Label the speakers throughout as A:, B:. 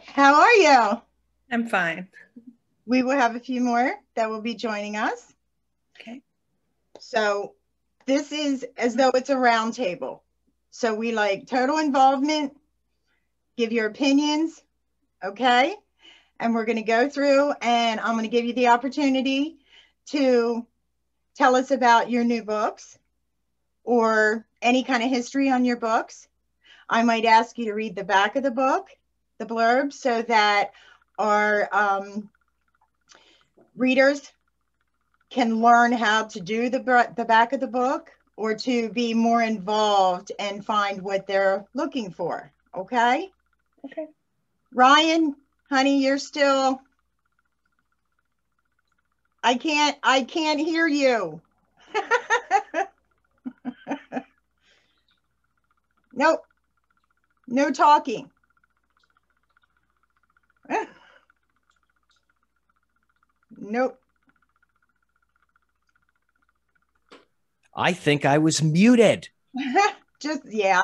A: How are you?
B: I'm fine.
A: We will have a few more that will be joining us.
B: Okay.
A: So this is as though it's a round table. So we like total involvement, give your opinions, okay? And we're going to go through and I'm going to give you the opportunity to tell us about your new books or any kind of history on your books. I might ask you to read the back of the book, the blurb, so that our readers can learn how to do the back of the book or to be more involved and find what they're looking for. Okay?
B: Okay.
A: Ryan, honey, you're still, I can't hear you. Nope. No talking. Nope.
C: I think I was muted.
A: Just, yeah.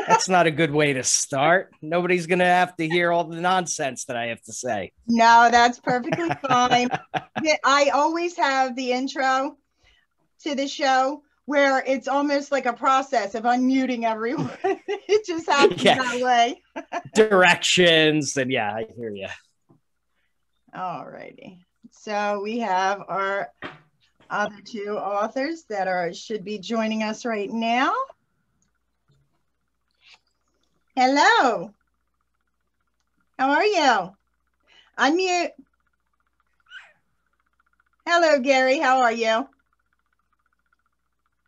C: That's not a good way to start. Nobody's going to have to hear all the nonsense that I have to say.
A: No, that's perfectly fine. I always have the intro to the show where it's almost like a process of unmuting everyone. It just happens that way.
C: Directions, and yeah, I hear you.
A: All righty. So we have our other two authors that should be joining us right now. Hello. How are you? Unmute. Hello, Gary. How are you?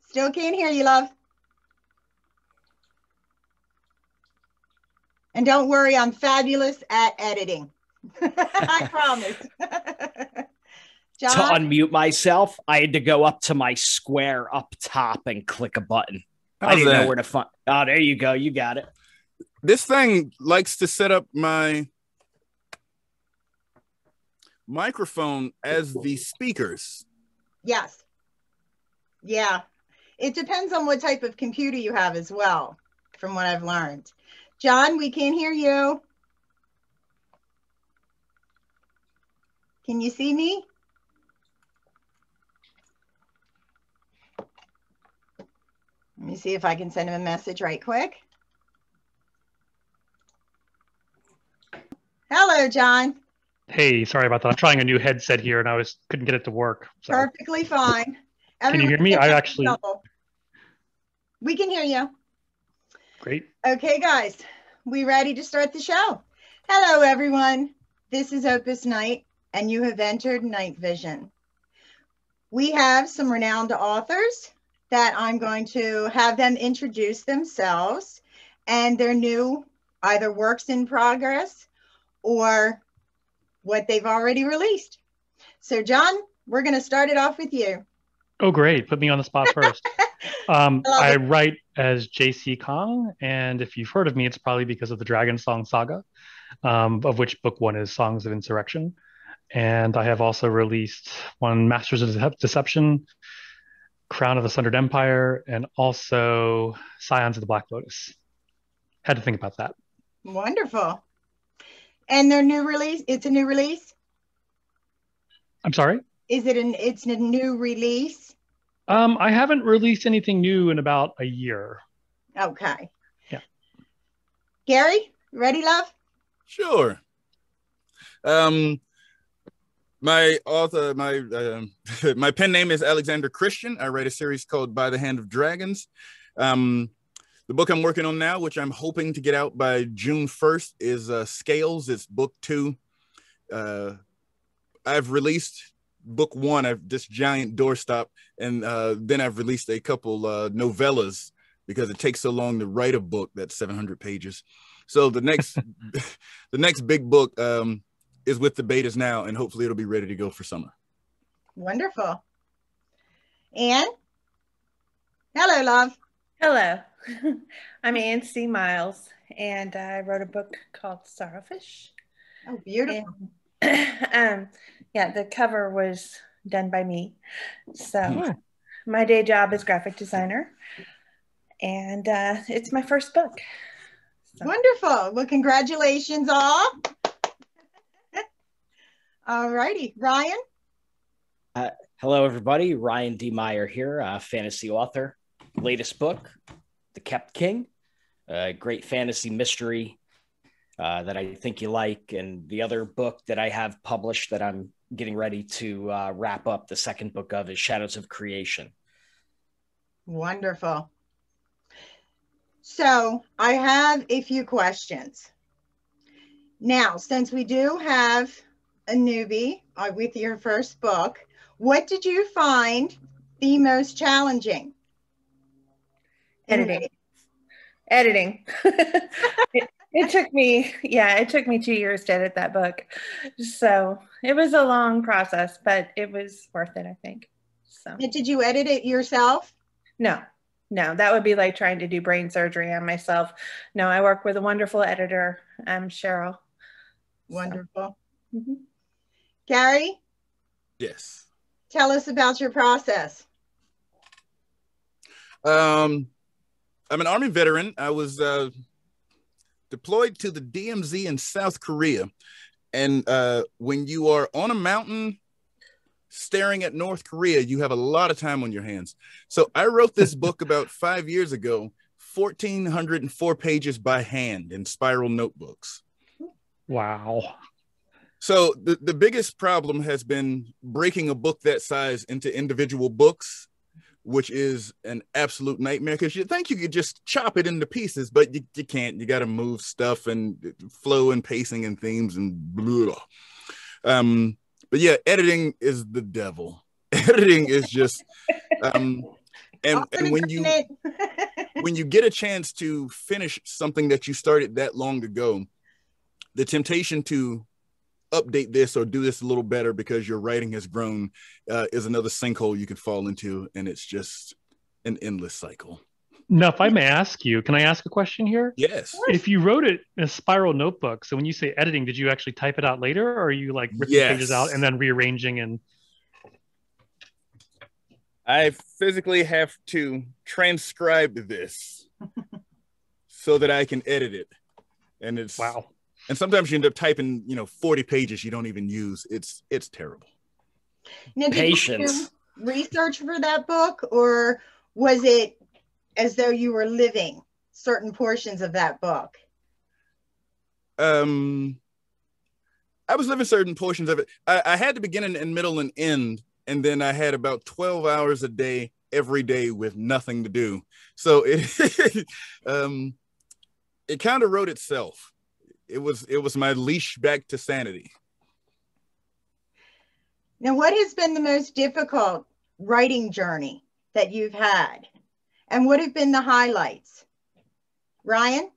A: Still can't hear you, love. And don't worry, I'm fabulous at editing. I promise.
C: John? To unmute myself, I had to go up to my square up top and click a button. I didn't know where to find. Oh, there you go. You got it.
D: This thing likes to set up my microphone as the speakers.
A: Yes. Yeah. It depends on what type of computer you have as well, from what I've learned. John, we can't hear you. Can you see me? Let me see if I can send him a message right quick. Hello, John.
E: Hey, sorry about that. I'm trying a new headset here and I couldn't get it to work. So.
A: Perfectly fine.
E: Can you hear me?
A: We can hear you.
E: Great.
A: Okay, guys, we ready to start the show? Hello, everyone. This is Opus Night, and you have entered Night Vision. We have some renowned authors that I'm going to have them introduce themselves and their new either works in progress or what they've already released. So, John, we're going to start it off with you.
E: Oh, great. Put me on the spot first. I write as J.C. Kong, and if you've heard of me, it's probably because of the Dragon Song Saga, of which book one is Songs of Insurrection. And I have also released one, Masters of Deception, Crown of the Sundered Empire, and also Scions of the Black Lotus. Had to think about that.
A: Wonderful. And their new release, it's a new release?
E: I'm sorry?
A: It's a new release?
E: I haven't released anything new in about a year.
A: Okay.
E: Yeah.
A: Gary, ready, love?
D: Sure. My author, my pen name is Alexander Christian. I write a series called By the Hand of Dragons. The book I'm working on now, which I'm hoping to get out by June 1st, is Scales. It's book 2. I've released book 1, this giant doorstop, and then I've released a couple novellas because it takes so long to write a book that's 700 pages. So the next the next big book is with the betas now, and hopefully it'll be ready to go for summer.
A: Wonderful. Anne? Hello, love.
B: Hello. I'm Ann C. Miles, and I wrote a book called Starfish.
A: Oh, beautiful.
B: And, yeah, the cover was done by me. So my day job is graphic designer, and it's my first book.
A: So. Wonderful. Well, congratulations all. All righty. Ryan?
C: Hello, everybody. Ryan D. Meyer here, fantasy author. Latest book, The Kept King, a great fantasy mystery that I think you like. And the other book that I have published that I'm getting ready to wrap up the second book of is Shadows of Creation.
A: Wonderful. So I have a few questions. Now, since we do have a newbie with your first book, what did you find the most challenging?
B: Editing. It took me 2 years to edit that book. So it was a long process, but it was worth it, I think. So
A: Did you edit it yourself?
B: No, that would be like trying to do brain surgery on myself. No, I work with a wonderful editor, Cheryl.
A: Wonderful. So. Mm-hmm. Gary?
D: Yes.
A: Tell us about your process.
D: I'm an Army veteran. I was deployed to the DMZ in South Korea. And when you are on a mountain staring at North Korea, you have a lot of time on your hands. So I wrote this book about 5 years ago, 1,404 pages by hand in spiral notebooks.
E: Wow.
D: So the biggest problem has been breaking a book that size into individual books, which is an absolute nightmare because you think you could just chop it into pieces, but you can't. You got to move stuff and flow and pacing and themes and blah. But yeah, editing is the devil. Editing is just, and when you get a chance to finish something that you started that long ago, the temptation to update this or do this a little better because your writing has grown is another sinkhole you could fall into, and it's just an endless cycle.
E: Now, if I may ask you, can I ask a question here?
D: Yes.
E: If you wrote it in a spiral notebook, so when you say editing, did you actually type it out later, or are you like ripping pages out and then rearranging? And
D: I physically have to transcribe this so that I can edit it, and it's
E: wow.
D: And sometimes you end up typing, 40 pages you don't even use. It's terrible.
A: Now,
C: Patience.
A: Did you research for that book, or was it as though you were living certain portions of that book?
D: I was living certain portions of it. I had the beginning and middle and end, and then I had about 12 hours a day every day with nothing to do. So it kind of wrote itself. It was my leash back to sanity.
A: Now, what has been the most difficult writing journey that you've had? And what have been the highlights? Ryan?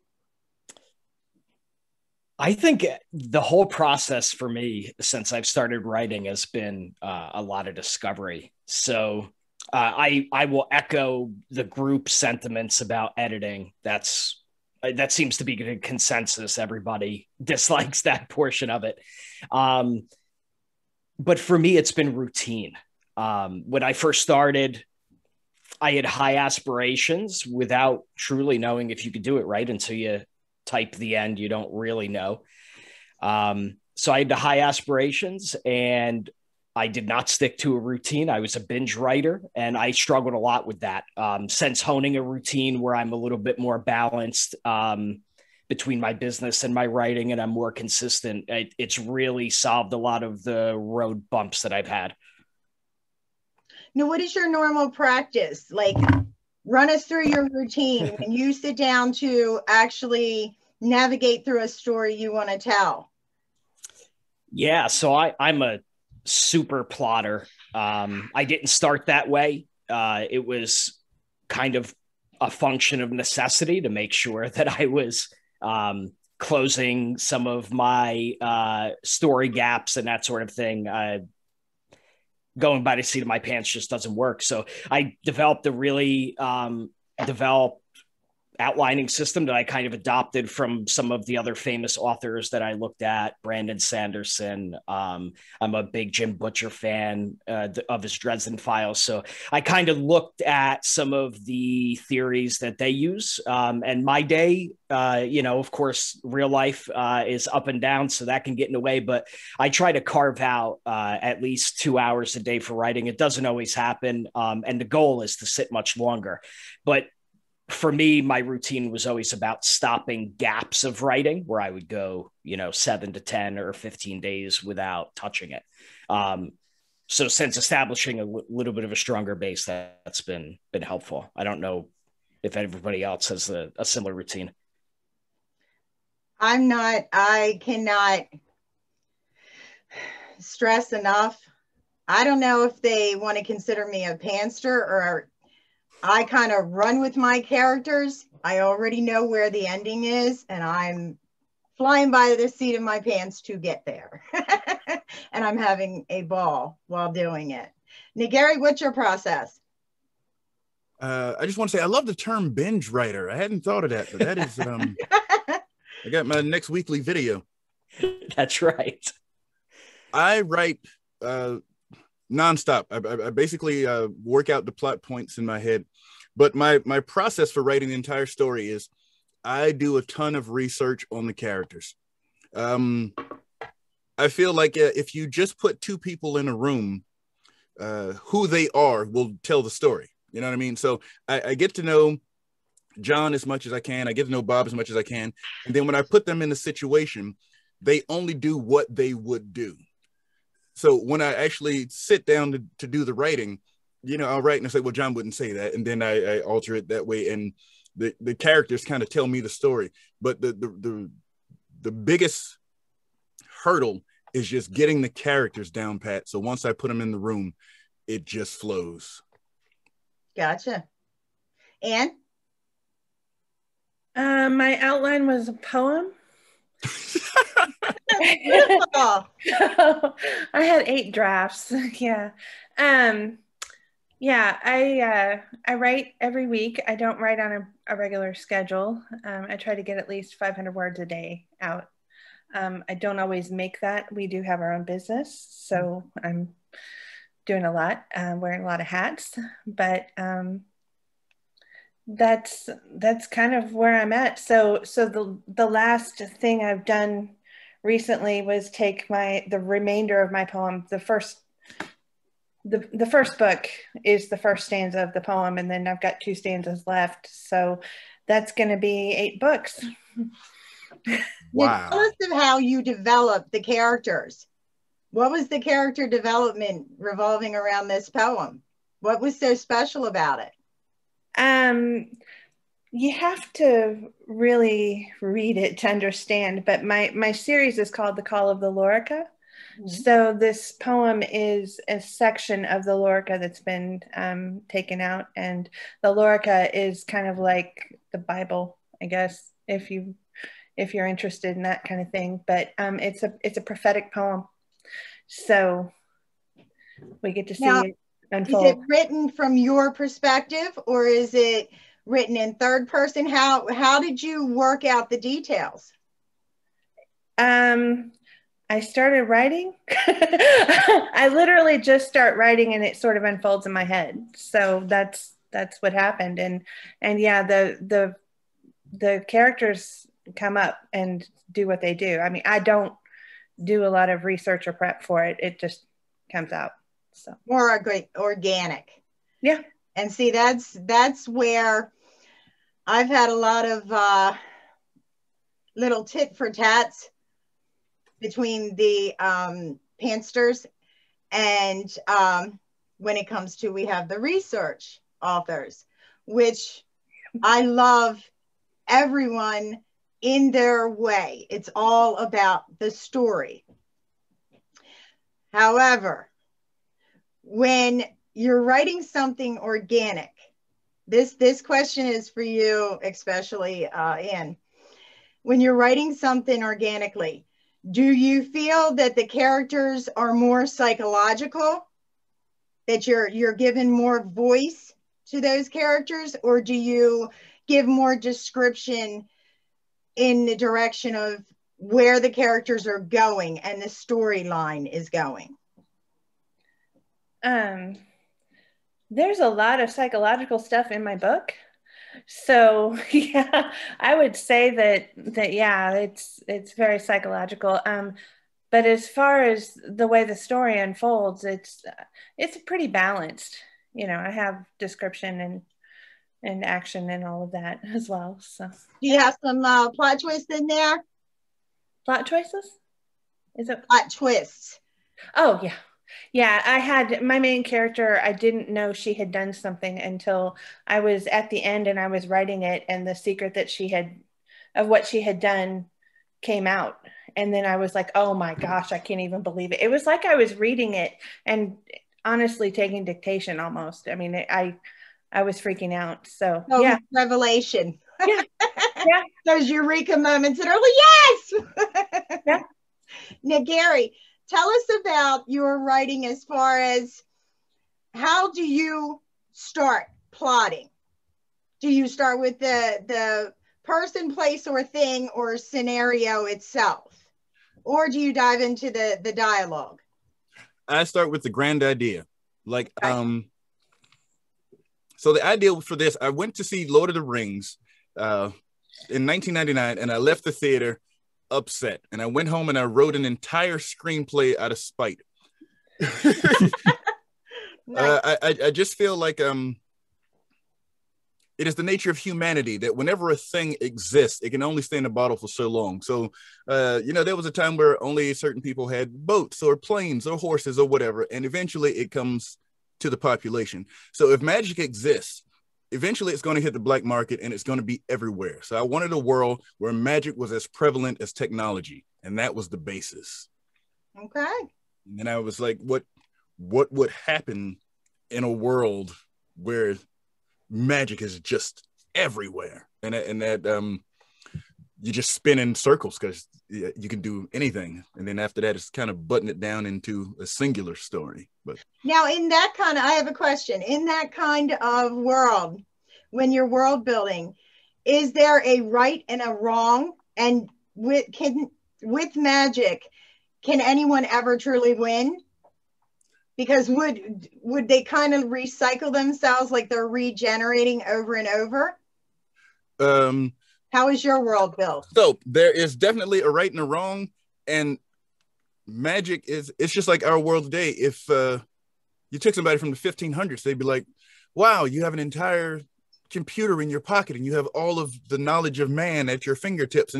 C: I think the whole process for me since I've started writing has been a lot of discovery. So I will echo the group sentiments about editing. That seems to be a consensus. Everybody dislikes that portion of it. But for me, it's been routine. When I first started, I had high aspirations without truly knowing if you could do it right. Until you type the end, you don't really know. So I had the high aspirations, and I did not stick to a routine. I was a binge writer, and I struggled a lot with that. Since honing a routine where I'm a little bit more balanced between my business and my writing, and I'm more consistent, it's really solved a lot of the road bumps that I've had.
A: Now, what is your normal practice? Like, run us through your routine when you sit down to actually navigate through a story you want to tell.
C: Yeah, so I'm a super plotter. I didn't start that way. It was kind of a function of necessity to make sure that I was closing some of my story gaps and that sort of thing. Going by the seat of my pants just doesn't work. So I developed a really developed outlining system that I kind of adopted from some of the other famous authors that I looked at, Brandon Sanderson. I'm a big Jim Butcher fan of his Dresden Files. So I kind of looked at some of the theories that they use. And my day, of course, real life is up and down, so that can get in the way. But I try to carve out at least 2 hours a day for writing. It doesn't always happen. And the goal is to sit much longer. But for me, my routine was always about stopping gaps of writing where I would go, 7 to 10 or 15 days without touching it. So since establishing a little bit of a stronger base, that's been helpful. I don't know if everybody else has a similar routine.
A: I cannot stress enough. I don't know if they want to consider me a pantser, or I kind of run with my characters. I already know where the ending is, and I'm flying by the seat of my pants to get there. And I'm having a ball while doing it. Nigari, what's your process?
D: I just want to say I love the term binge writer. I hadn't thought of that, but that is I got my next weekly video.
C: That's right.
D: I write nonstop. I basically work out the plot points in my head. But my process for writing the entire story is I do a ton of research on the characters. I feel like if you just put two people in a room, who they are will tell the story. You know what I mean? So I get to know John as much as I can. I get to know Bob as much as I can. And then when I put them in a situation, they only do what they would do. So when I actually sit down to do the writing, I'll write and I say, well, John wouldn't say that. And then I alter it that way. And the characters kind of tell me the story. But the biggest hurdle is just getting the characters down pat. So once I put them in the room, it just flows.
A: Gotcha. Anne?
B: My outline was a poem.
A: Oh.
B: I had 8 drafts. Yeah. I write every week. I don't write on a regular schedule. I try to get at least 500 words a day out. I don't always make that. We do have our own business, so I'm doing a lot, wearing a lot of hats, but that's kind of where I'm at. So the last thing I've done recently was take the remainder of my poem. The first book is the first stanza of the poem, and then I've got 2 stanzas left. So that's going to be 8 books.
D: Wow.
A: Tell us of how you developed the characters. What was the character development revolving around this poem? What was so special about it?
B: You have to really read it to understand, but my series is called The Call of the Lorica. Mm-hmm. So this poem is a section of the Lorica that's been taken out, and the Lorica is kind of like the Bible, I guess, if you're interested in that kind of thing. But it's a prophetic poem, so we get to see it unfold.
A: Is it written from your perspective, or is it written in third person? How did you work out the details?
B: I started writing. I literally just start writing and it sort of unfolds in my head. So that's what happened. And yeah, the characters come up and do what they do. I mean, I don't do a lot of research or prep for it. It just comes out. So
A: more organic.
B: Yeah.
A: And see, that's where I've had a lot of little tit for tats between the pantsters and when it comes to, we have the research authors, which I love everyone in their way. It's all about the story. However, when you're writing something organic, this question is for you, especially Anne. When you're writing something organically, do you feel that the characters are more psychological, that you're given more voice to those characters, or do you give more description in the direction of where the characters are going and the storyline is going?
B: There's a lot of psychological stuff in my book. So yeah, I would say that yeah, it's very psychological. But as far as the way the story unfolds, it's pretty balanced. You know, I have description and action and all of that as well. So
A: do you have some plot twists in there?
B: Plot choices? Is it
A: plot twists?
B: Oh yeah. Yeah, I had my main character, I didn't know she had done something until I was at the end and I was writing it, and the secret that of what she had done came out. And then I was like, oh my gosh, I can't even believe it. It was like I was reading it and honestly taking dictation almost. I mean, I was freaking out. So yeah.
A: Revelation.
B: Yeah. Yeah.
A: Those eureka moments that are like, yes. Yeah. Now, Gary, tell us about your writing as far as how do you start plotting? Do you start with the person, place, or thing or scenario itself? Or do you dive into the dialogue?
D: I start with the grand idea. Like, so the idea for this, I went to see Lord of the Rings in 1999, and I left the theater upset. And I went home and I wrote an entire screenplay out of spite. Nice. I just feel like it is the nature of humanity that whenever a thing exists, it can only stay in a bottle for so long. So, there was a time where only certain people had boats or planes or horses or whatever, and eventually it comes to the population. So if magic exists, eventually it's going to hit the black market and it's going to be everywhere. So I wanted a world where magic was as prevalent as technology, and that was the basis.
A: Okay.
D: And I was like, what would happen in a world where magic is just everywhere, and that you just spin in circles because you can do anything, and then after that it's kind of button it down into a singular story. But
A: now I have a question. In that kind of world, when you're world building, is there a right and a wrong? And with magic, can anyone ever truly win? Because would they kind of recycle themselves, like they're regenerating over and over? How is your world built?
D: So there is definitely a right and a wrong, and magic it's just like our world today. If you took somebody from the 1500s, they'd be like, wow, you have an entire computer in your pocket and you have all of the knowledge of man at your fingertips.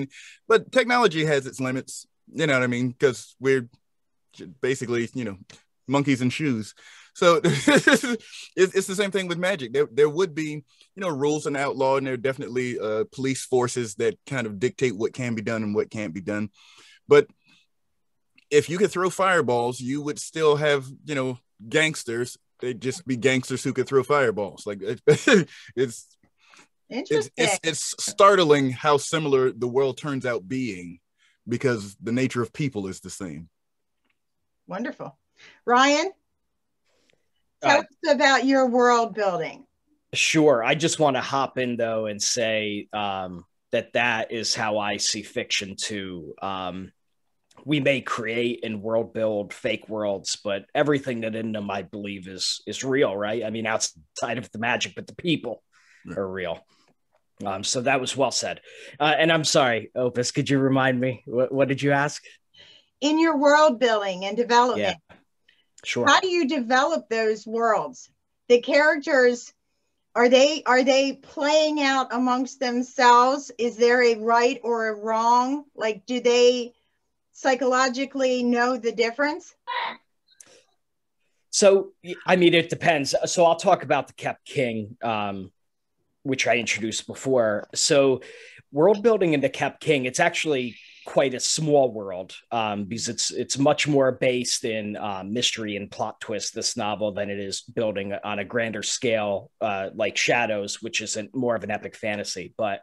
D: But technology has its limits, you know what I mean? Because we're basically, monkeys in shoes. So it's the same thing with magic. There would be, rules and outlaw, and there are definitely police forces that kind of dictate what can be done and what can't be done. But if you could throw fireballs, you would still have, gangsters. They'd just be gangsters who could throw fireballs. Like it's startling how similar the world turns out being, because the nature of people is the same.
A: Wonderful. Ryan, tell us about your world building.
C: Sure. I just want to hop in, though, and say that is how I see fiction, too. We may create and world build fake worlds, but everything that in them, I believe, is real, right? I mean, outside of the magic, but the people are real. So that was well said. And I'm sorry, Opus, could you remind me? What did you ask?
A: In your world building and development.
C: Yeah. Sure.
A: How do you develop those worlds? The characters, are they playing out amongst themselves? Is there a right or a wrong? Like, do they psychologically know the difference?
C: So, I mean, it depends. So I'll talk about the Kept King, which I introduced before. So world building in the Kept King, it's actually quite a small world, because it's much more based in mystery and plot twist, this novel, than it is building on a grander scale, like Shadows, which is more of an epic fantasy. But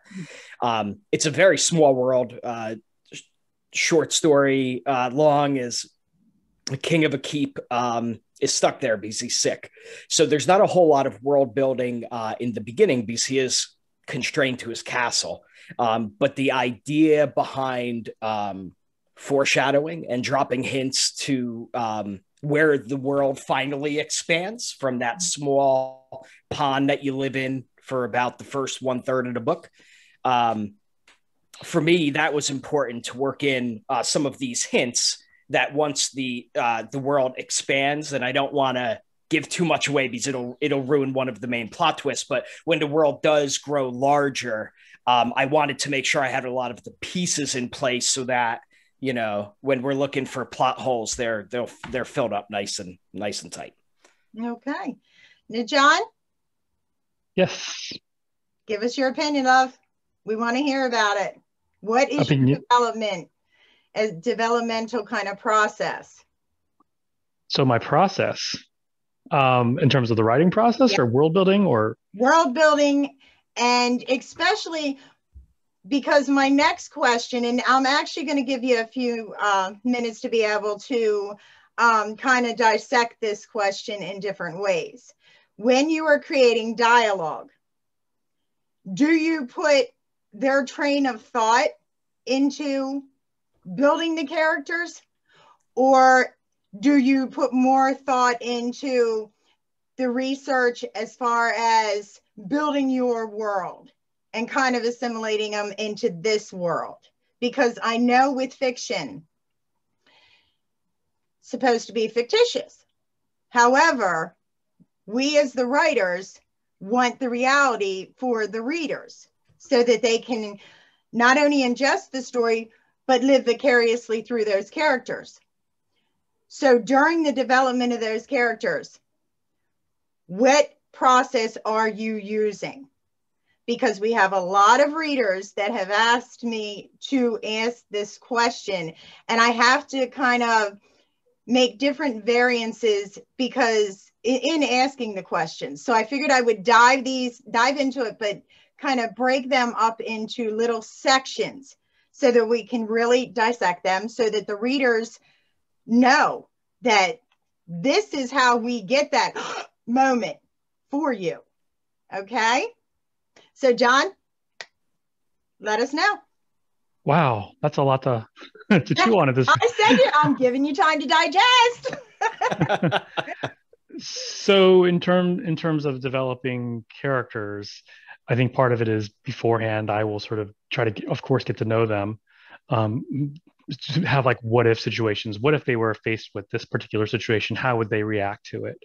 C: it's a very small world. Short story long is the king of a keep is stuck there because he's sick. So there's not a whole lot of world building in the beginning, because he is constrained to his castle. But the idea behind foreshadowing and dropping hints to where the world finally expands from that small pond that you live in for about the first 1/3 of the book. For me, that was important to work in some of these hints that once the world expands, and I don't want to give too much away because it'll ruin one of the main plot twists, but when the world does grow larger, I wanted to make sure I had a lot of the pieces in place so that, you know, when we're looking for plot holes, they're filled up nice and tight.
A: Okay. Now, John?
E: Yes.
A: Give us your opinion, love. We want to hear about it. What is your development, a developmental kind of process?
E: So my process, in terms of the writing process, or world building, or
A: world building, and especially because my next question, and I'm actually going to give you a few minutes to be able to kind of dissect this question in different ways. When you are creating dialogue, do you put their train of thought into building the characters, or do you put more thought into the research as far as building your world and kind of assimilating them into this world? Because I know with fiction, it's supposed to be fictitious. However, we as the writers want the reality for the readers so that they can not only ingest the story, but live vicariously through those characters. So during the development of those characters, what process are you using? Because we have a lot of readers that have asked me to ask this question, and I have to kind of make different variances because in asking the questions. So I figured I would dive into it, but kind of break them up into little sections so that we can really dissect them so that the readers know that this is how we get that moment for you. Okay? So John, let us know.
E: Wow, that's a lot to chew on at this point.
A: I said it, I'm giving you time to digest.
E: So in terms of developing characters, I think part of it is beforehand, I will sort of try to, of course, get to know them, have like what if situations. What if they were faced with this particular situation? How would they react to it?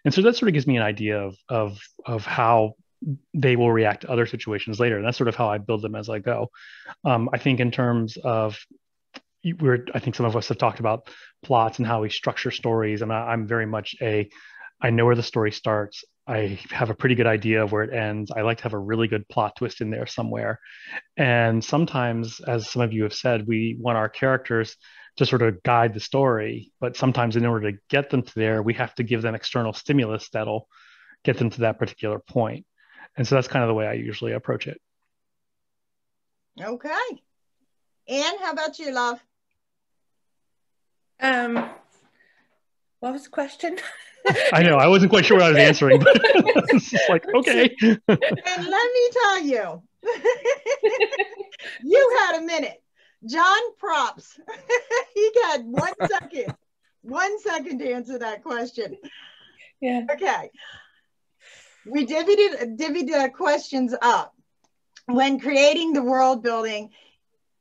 E: And so that sort of gives me an idea of how they will react to other situations later. And that's sort of how I build them as I go. I think in terms of, I think some of us have talked about plots and how we structure stories. And I'm very much I know where the story starts. I have a pretty good idea of where it ends. I like to have a really good plot twist in there somewhere. And sometimes, as some of you have said, we want our characters to sort of guide the story. But sometimes in order to get them to there, we have to give them external stimulus that'll get them to that particular point. And so that's kind of the way I usually approach it.
A: Okay. Anne, how about you, love?
B: What was the question?
E: I know, I wasn't quite sure what I was answering, but it's just like, okay.
A: And let me tell you, you had a minute. John, props. He got 1 second. 1 second to answer that question.
B: Yeah.
A: Okay. We divvied the questions up. When creating the world building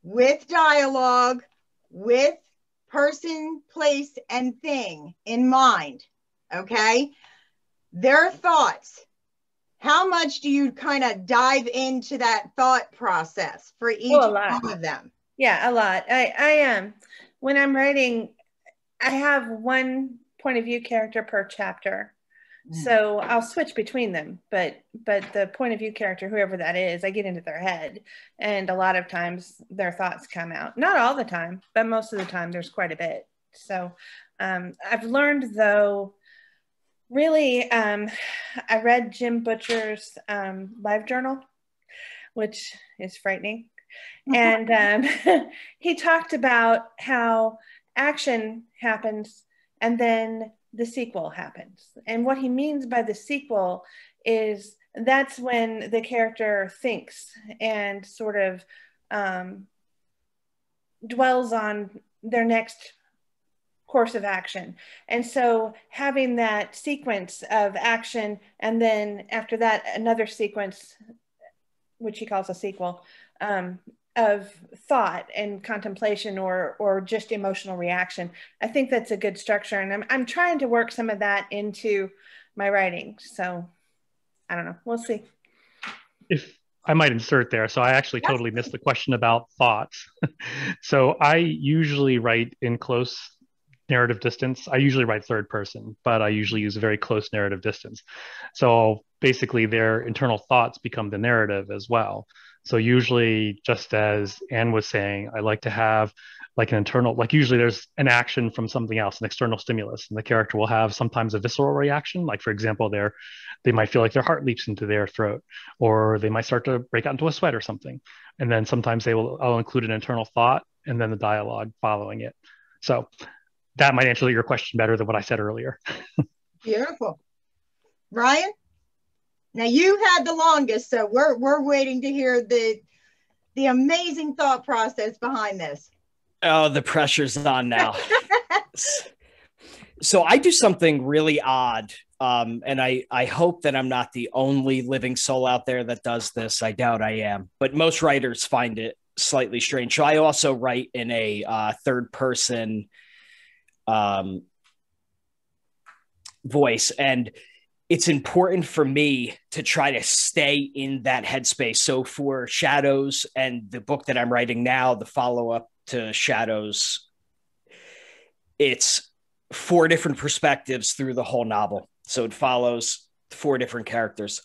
A: with dialogue, with person, place, and thing in mind, okay? Their thoughts. How much do you kind of dive into that thought process for each one of them?
B: Yeah, a lot. I when I'm writing, I have one point of view character per chapter. So I'll switch between them, but the point of view character, whoever that is, I get into their head, and a lot of times their thoughts come out. Not all the time, but most of the time there's quite a bit. So I've learned, though, really, I read Jim Butcher's live journal, which is frightening. And he talked about how action happens and then the sequel happens. And what he means by the sequel is that's when the character thinks and sort of dwells on their next course of action. And so having that sequence of action, and then after that, another sequence, which he calls a sequel, of thought and contemplation or just emotional reaction. I think that's a good structure. And I'm trying to work some of that into my writing. So I don't know. We'll see.
E: If I might insert there. So I actually totally missed the question about thoughts. So I usually write in close narrative distance. I usually write third person, but I usually use a very close narrative distance. So basically their internal thoughts become the narrative as well. So usually, just as Anne was saying, I like to have like an internal, like usually there's an action from something else, an external stimulus, and the character will have sometimes a visceral reaction. Like for example, they might feel like their heart leaps into their throat, or they might start to break out into a sweat or something. And then sometimes I'll include an internal thought and then the dialogue following it. So that might answer your question better than what I said earlier.
A: Beautiful. Ryan? Now you had the longest, so we're waiting to hear the amazing thought process behind this.
C: Oh, the pressure's on now. So I do something really odd, and I hope that I'm not the only living soul out there that does this. I doubt I am, but most writers find it slightly strange. So I also write in a third person voice, and it's important for me to try to stay in that headspace. So for Shadows and the book that I'm writing now, the follow-up to Shadows, it's 4 different perspectives through the whole novel. So it follows 4 different characters.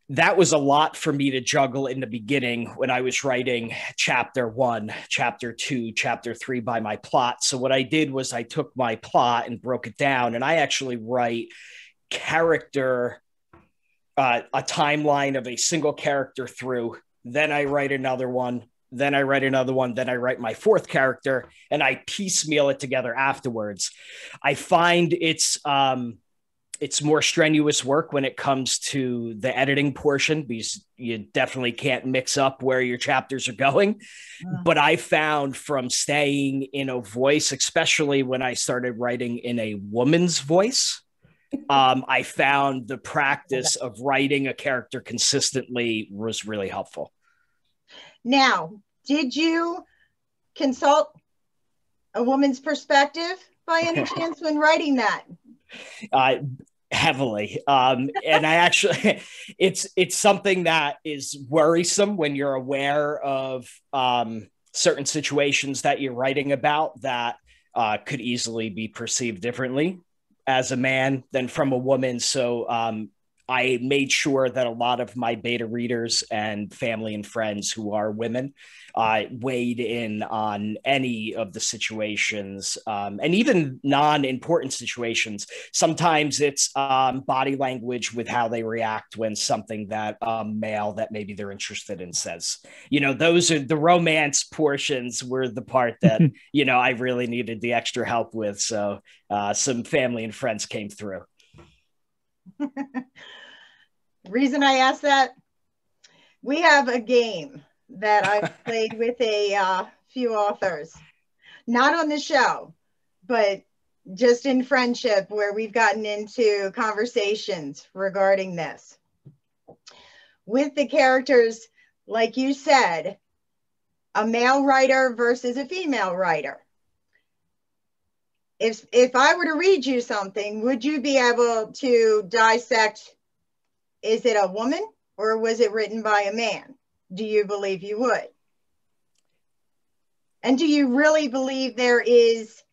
C: That was a lot for me to juggle in the beginning when I was writing chapter 1, chapter 2, chapter 3 by my plot. So what I did was I took my plot and broke it down, and I actually write character, a timeline of a single character through. Then I write another one. Then I write another one. Then I write my 4th character, and I piecemeal it together afterwards. I find it's more strenuous work when it comes to the editing portion, because you definitely can't mix up where your chapters are going. But I found from staying in a voice, especially when I started writing in a woman's voice, I found the practice of writing a character consistently was really helpful.
A: Now, did you consult a woman's perspective by any chance when writing that?
C: Heavily. And I actually, it's something that is worrisome when you're aware of certain situations that you're writing about that could easily be perceived differently as a man than from a woman. So I made sure that a lot of my beta readers and family and friends who are women weighed in on any of the situations, and even non-important situations. Sometimes it's body language with how they react when something that male that maybe they're interested in says. You know, those are the romance portions were the part that, you know, I really needed the extra help with. So some family and friends came through.
A: Reason I asked that, we have a game that I've played with a few authors, not on the show, but just in friendship, where we've gotten into conversations regarding this. With the characters, like you said, a male writer versus a female writer. If I were to read you something, would you be able to dissect, is it a woman or was it written by a man? Do you believe you would? And do you really believe there is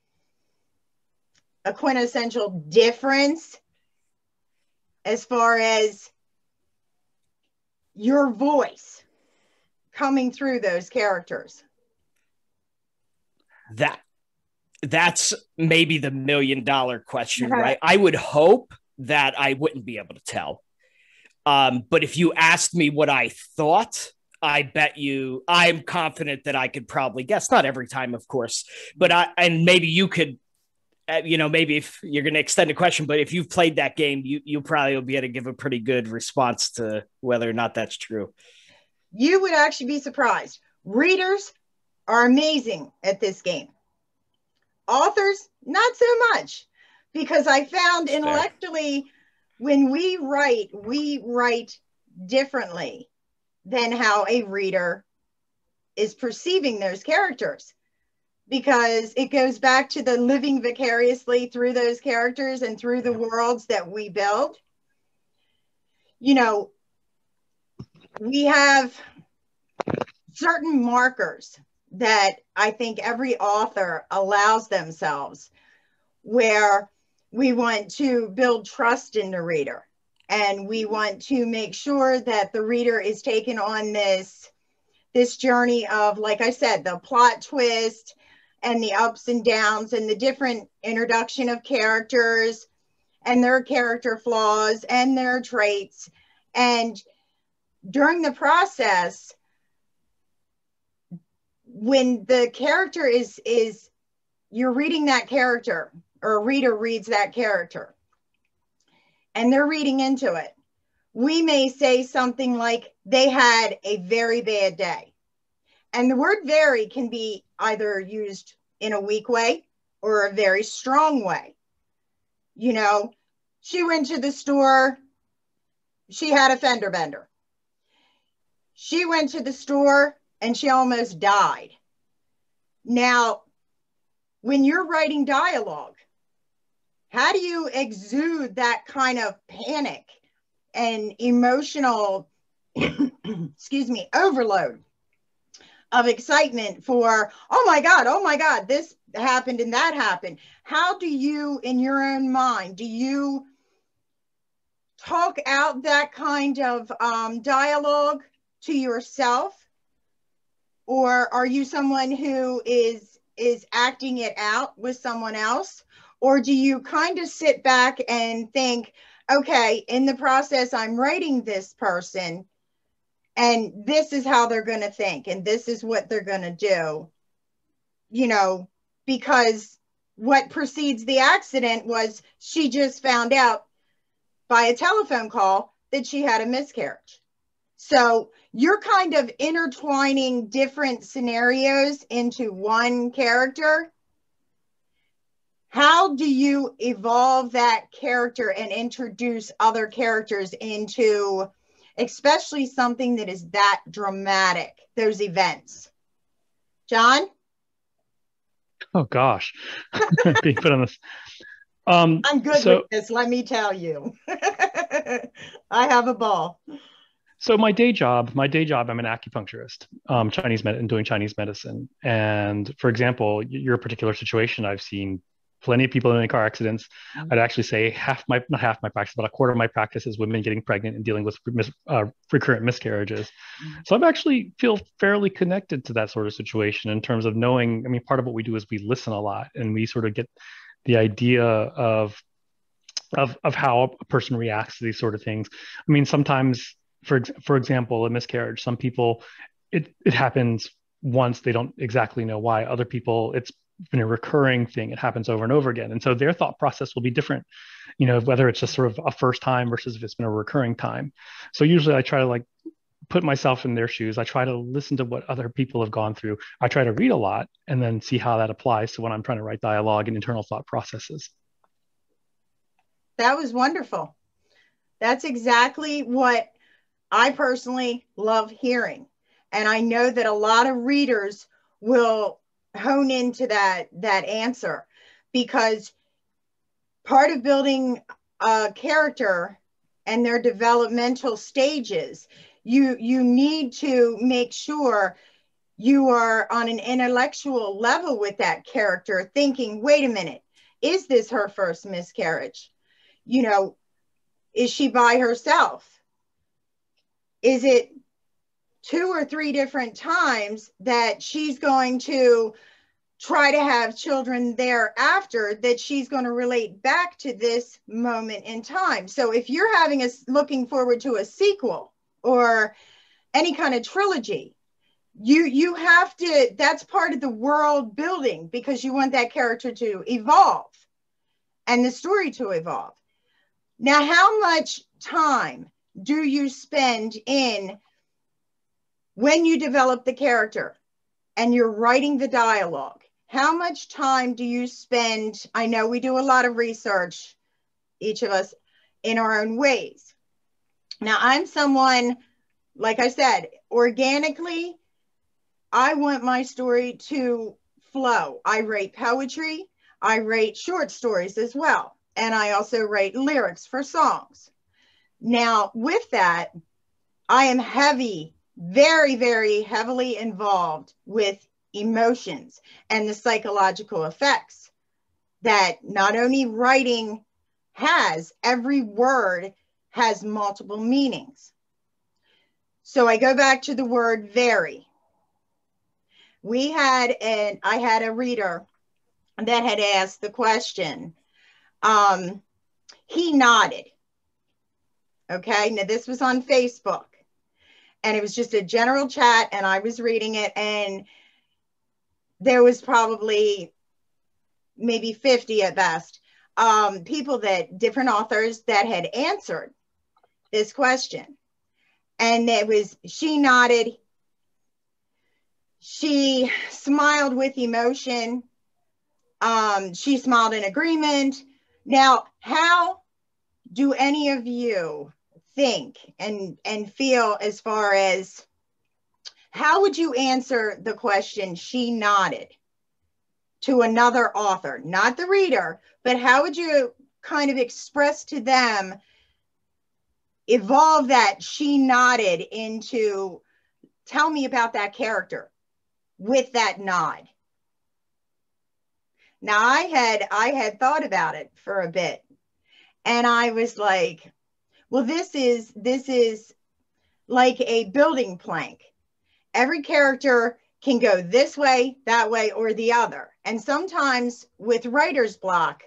A: a quintessential difference as far as your voice coming through those characters?
C: That's maybe the $1 million question, right? I would hope that I wouldn't be able to tell. But if you asked me what I thought, I bet you I'm confident that I could probably guess. Not every time, of course, but and maybe you could you know, maybe if you're going to extend the question, but if you've played that game, you probably will be able to give a pretty good response to whether or not that's true.
A: You would actually be surprised. Readers are amazing at this game. Authors, not so much, because I found intellectually, when we write differently than how a reader is perceiving those characters, because it goes back to the living vicariously through those characters and through the worlds that we build. You know, we have certain markers that I think every author allows themselves, where we want to build trust in the reader, and we want to make sure that the reader is taken on this journey of, like I said, the plot twist and the ups and downs and the different introduction of characters and their character flaws and their traits. And during the process, when the character is you're reading that character, or a reader reads that character and they're reading into it, we may say something like, they had a very bad day. And the word very can be either used in a weak way or a very strong way. You know, she went to the store, she had a fender bender. She went to the store and she almost died. Now, when you're writing dialogue, how do you exude that kind of panic and emotional, excuse me, overload of excitement for, oh my God, this happened and that happened? How do you, in your own mind, do you talk out that kind of dialogue to yourself? Or are you someone who is acting it out with someone else? Or do you kind of sit back and think, okay, in the process, I'm writing this person, and this is how they're going to think, and this is what they're going to do, you know, because what precedes the accident was she just found out by a telephone call that she had a miscarriage. So you're kind of intertwining different scenarios into one character. How do you evolve that character and introduce other characters into, especially something that is that dramatic, those events? John?
E: Oh gosh, being put on this.
A: I'm good with this, let me tell you. I have a ball.
E: So my day job, I'm an acupuncturist, doing Chinese medicine. And for example, your particular situation, I've seen plenty of people in car accidents. I'd actually say not half my practice, but a quarter of my practice is women getting pregnant and dealing with recurrent miscarriages. So I've actually feel fairly connected to that sort of situation in terms of knowing, I mean, part of what we do is we listen a lot, and we sort of get the idea of how a person reacts to these sort of things. I mean, sometimes, for example, a miscarriage, some people, it happens once, they don't exactly know why. Other people, it's been a recurring thing, it happens over and over again, and so their thought process will be different, you know, whether it's just sort of a first time versus if it's been a recurring time. So usually I try to like put myself in their shoes. I try to listen to what other people have gone through. I try to read a lot and then see how that applies to when I'm trying to write dialogue and internal thought processes.
A: That was wonderful. That's exactly what I personally love hearing, and I know that a lot of readers will hone into that answer, because part of building a character and their developmental stages, you need to make sure you are on an intellectual level with that character, thinking, wait a minute, is this her first miscarriage? You know, is she by herself? Is it 2 or 3 different times that she's going to try to have children thereafter, that she's going to relate back to this moment in time? So if you're looking forward to a sequel or any kind of trilogy, you have to, that's part of the world building, because you want that character to evolve. and the story to evolve. Now, how much time do you spend in when you develop the character and you're writing the dialogue? How much time do you spend? I know we do a lot of research, each of us in our own ways. Now, I'm someone, like I said, organically, I want my story to flow. I write poetry, I write short stories as well, and I also write lyrics for songs. Now, with that, I am very, very heavily involved with emotions and the psychological effects that not only writing has, every word has multiple meanings. So I go back to the word very. I had a reader that had asked the question. He nodded. Okay, now this was on Facebook, and it was just a general chat, and I was reading it, and there was probably maybe 50 at best different authors that had answered this question. And it was, she nodded, she smiled with emotion, she smiled in agreement. Now, how do any of you think and feel as far as how would you answer the question, she nodded, to another author, not the reader, but how would you kind of express to them, evolve that she nodded into, tell me about that character with that nod? Now, I had thought about it for a bit, and I was like, well, this is like a building plank. Every character can go this way, that way, or the other. And sometimes with writer's block,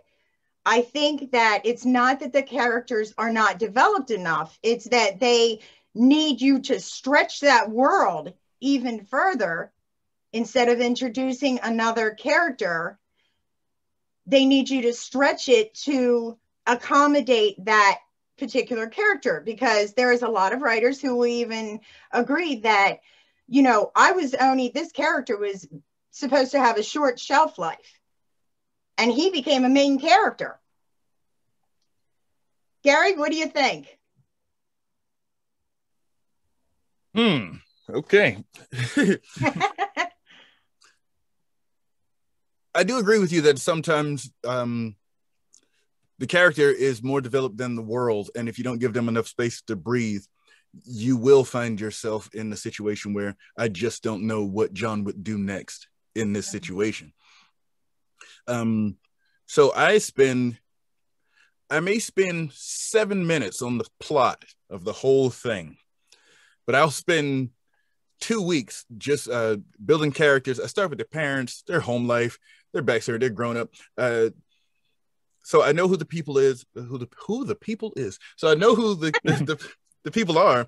A: I think that it's not that the characters are not developed enough. It's that they need you to stretch that world even further. Instead of introducing another character, they need you to stretch it to accommodate that particular character, because there is a lot of writers who will even agree that, you know, this character was supposed to have a short shelf life, and he became a main character. Gary, what do you think?
D: Okay. I do agree with you that sometimes the character is more developed than the world, and if you don't give them enough space to breathe, you will find yourself in the situation where I just don't know what John would do next in this situation. So I may spend 7 minutes on the plot of the whole thing, but I'll spend 2 weeks just building characters. I start with their parents, their home life, their backstory, they're grown up. So I know who the people is, who the people is. So I know who the people are.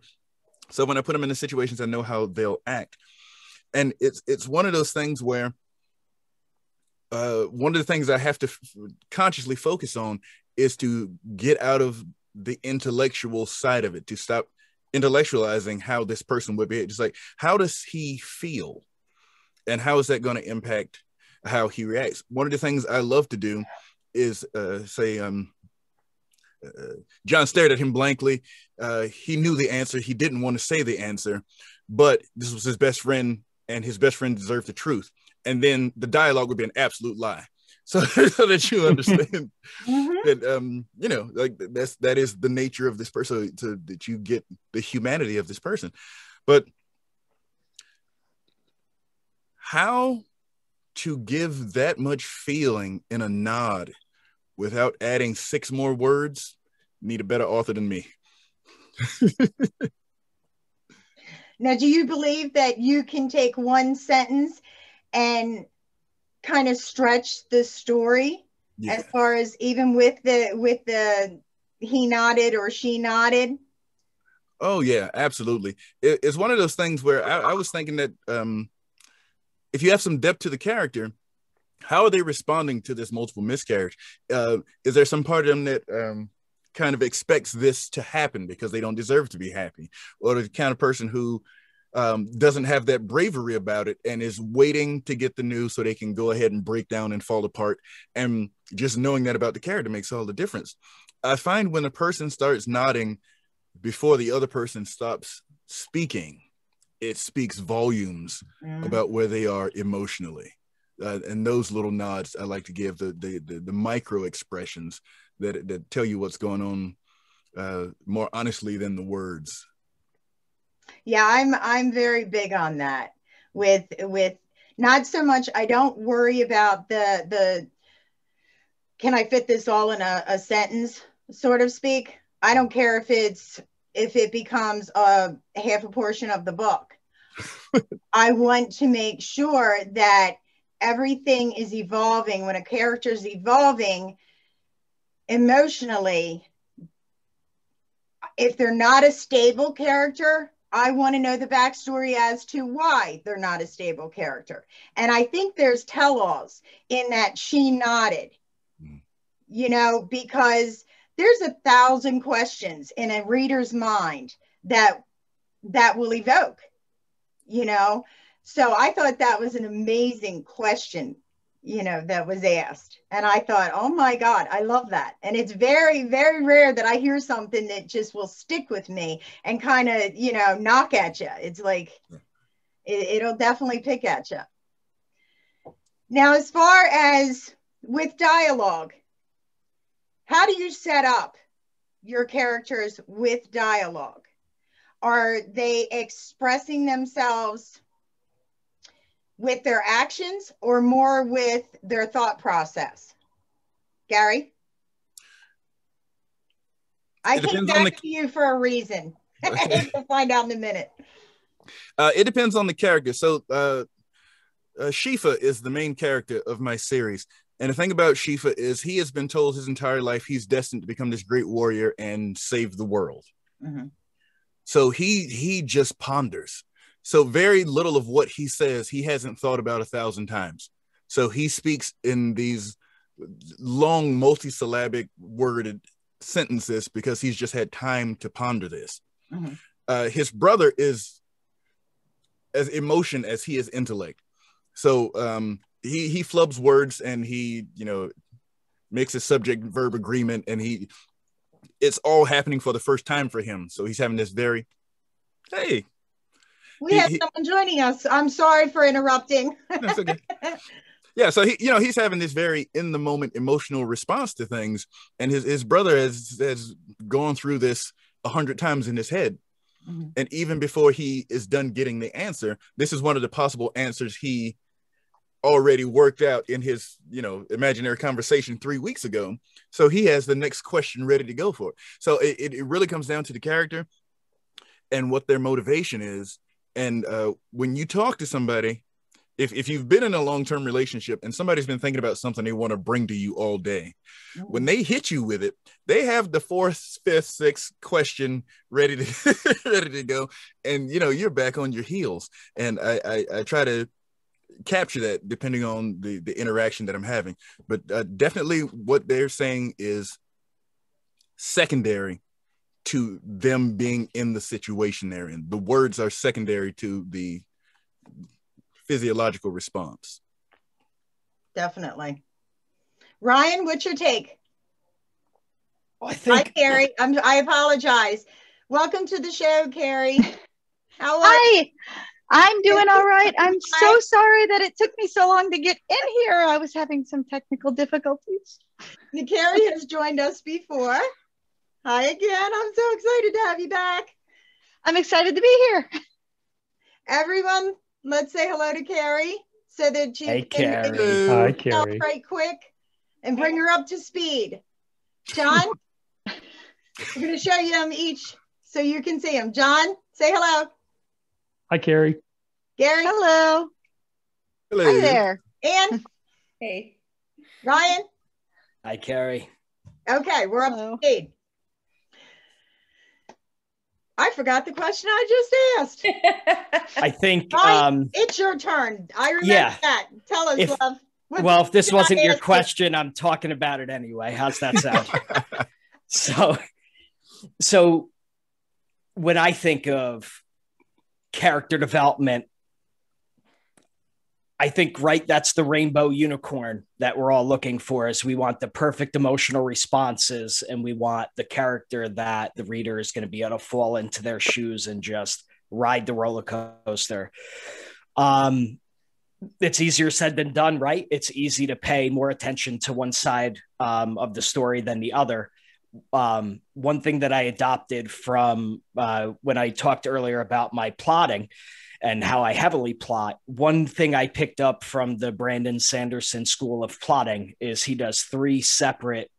D: So when I put them in the situations, I know how they'll act. And it's one of those things where one of the things I have to consciously focus on is to get out of the intellectual side of it, to stop intellectualizing how this person would be. Just like, how does he feel? And how is that going to impact how he reacts? One of the things I love to do is say, John stared at him blankly. He knew the answer. He didn't want to say the answer, but this was his best friend, and his best friend deserved the truth. And then the dialogue would be an absolute lie. So, so that you understand that, you know, like that is the nature of this person, that you get the humanity of this person. But how to give that much feeling in a nod without adding 6 more words, need a better author than me.
A: Now, do you believe that you can take one sentence and kind of stretch the story, as far as even with the he nodded or she nodded?
D: Oh yeah, absolutely. It's one of those things where I was thinking that if you have some depth to the character, how are they responding to this multiple miscarriage? Is there some part of them that kind of expects this to happen because they don't deserve to be happy, or the kind of person who doesn't have that bravery about it and is waiting to get the news so they can go ahead and break down and fall apart? And just knowing that about the character makes all the difference. I find when a person starts nodding before the other person stops speaking, it speaks volumes about where they are emotionally. And those little nods I like to give, the micro expressions that tell you what's going on more honestly than the words.
A: Yeah, I'm very big on that. With not so much, I don't worry about the can I fit this all in a sentence, sort of speak. I don't care if it becomes a half a portion of the book. I want to make sure that everything is evolving. When a character is evolving emotionally, if they're not a stable character, I want to know the backstory as to why they're not a stable character. And I think there's tell-alls in that she nodded, you know, because there's 1,000 questions in a reader's mind that will evoke, you know. So I thought that was an amazing question, you know, that was asked. And I thought, oh my God, I love that. And it's very, very rare that I hear something that just will stick with me and kind of, you know, knock at you. It's like, it'll definitely pick at you. Now, as far as with dialogue, how do you set up your characters with dialogue? Are they expressing themselves with their actions or more with their thought process? Gary? I came back to you for a reason. Okay. We'll find out in a minute.
D: It depends on the character. So Shifa is the main character of my series. And the thing about Shifa is he has been told his entire life he's destined to become this great warrior and save the world. Mm-hmm. So he just ponders. So very little of what he says, he hasn't thought about 1,000 times. So he speaks in these long, multisyllabic worded sentences because he's just had time to ponder this. Mm-hmm. His brother is as emotion as he is intellect. So he flubs words and he, you know, makes a subject verb agreement, and it's all happening for the first time for him. So he's having this very, hey.
A: We have someone joining us. I'm sorry for interrupting.
D: That's okay. Yeah, so he's having this very in the moment emotional response to things, and his brother has gone through this 100 times in his head. Mm-hmm. And even before he is done getting the answer, this is one of the possible answers he already worked out in his, you know, imaginary conversation 3 weeks ago. So he has the next question ready to go for. So it really comes down to the character and what their motivation is. And when you talk to somebody, if you've been in a long-term relationship and somebody's been thinking about something they want to bring to you all day, when they hit you with it, they have the 4th, 5th, 6th question ready to go. And, you know, you're back on your heels. And I try to capture that depending on the interaction that I'm having. But definitely what they're saying is secondary to them being in the situation they're in. The words are secondary to the physiological response.
A: Definitely. Ryan, what's your take?
C: Well, hi,
A: Carrie. I apologize. Welcome to the show, Carrie. How are
F: Hi. I'm doing all right. I'm so sorry that it took me so long to get in here. I was having some technical difficulties.
A: Carrie has joined us before. Hi again. I'm so excited to have you back.
F: I'm excited to be here.
A: Everyone, let's say hello to Carrie so that she
C: can
A: Carrie.
E: Hi, Carrie.
A: Right quick and bring her up to speed. John, we're going to show you them each so you can see them. John, say hello.
E: Hi, Carrie.
A: Gary.
F: Hello.
D: Hello.
F: Hi there.
A: Ann.
B: Hey.
A: Ryan.
C: Hi, Carrie.
A: Okay, we're up to speed. I forgot the question I just asked.
C: I think
A: Ryan, it's your turn. I remember that. Tell us, love.
C: Well, if this
A: Can I
C: wasn't your
A: ask you-
C: question, I'm talking about it anyway. How's that sound? So when I think of character development, I think, right, that's the rainbow unicorn that we're all looking for. Is we want the perfect emotional responses, and we want the character that the reader is going to be able to fall into their shoes and just ride the roller coaster. It's easier said than done, right? It's easy to pay more attention to one side of the story than the other. One thing that I adopted from when I talked earlier about my plotting and how I heavily plot, one thing I picked up from the Brandon Sanderson School of Plotting is he does 3 separate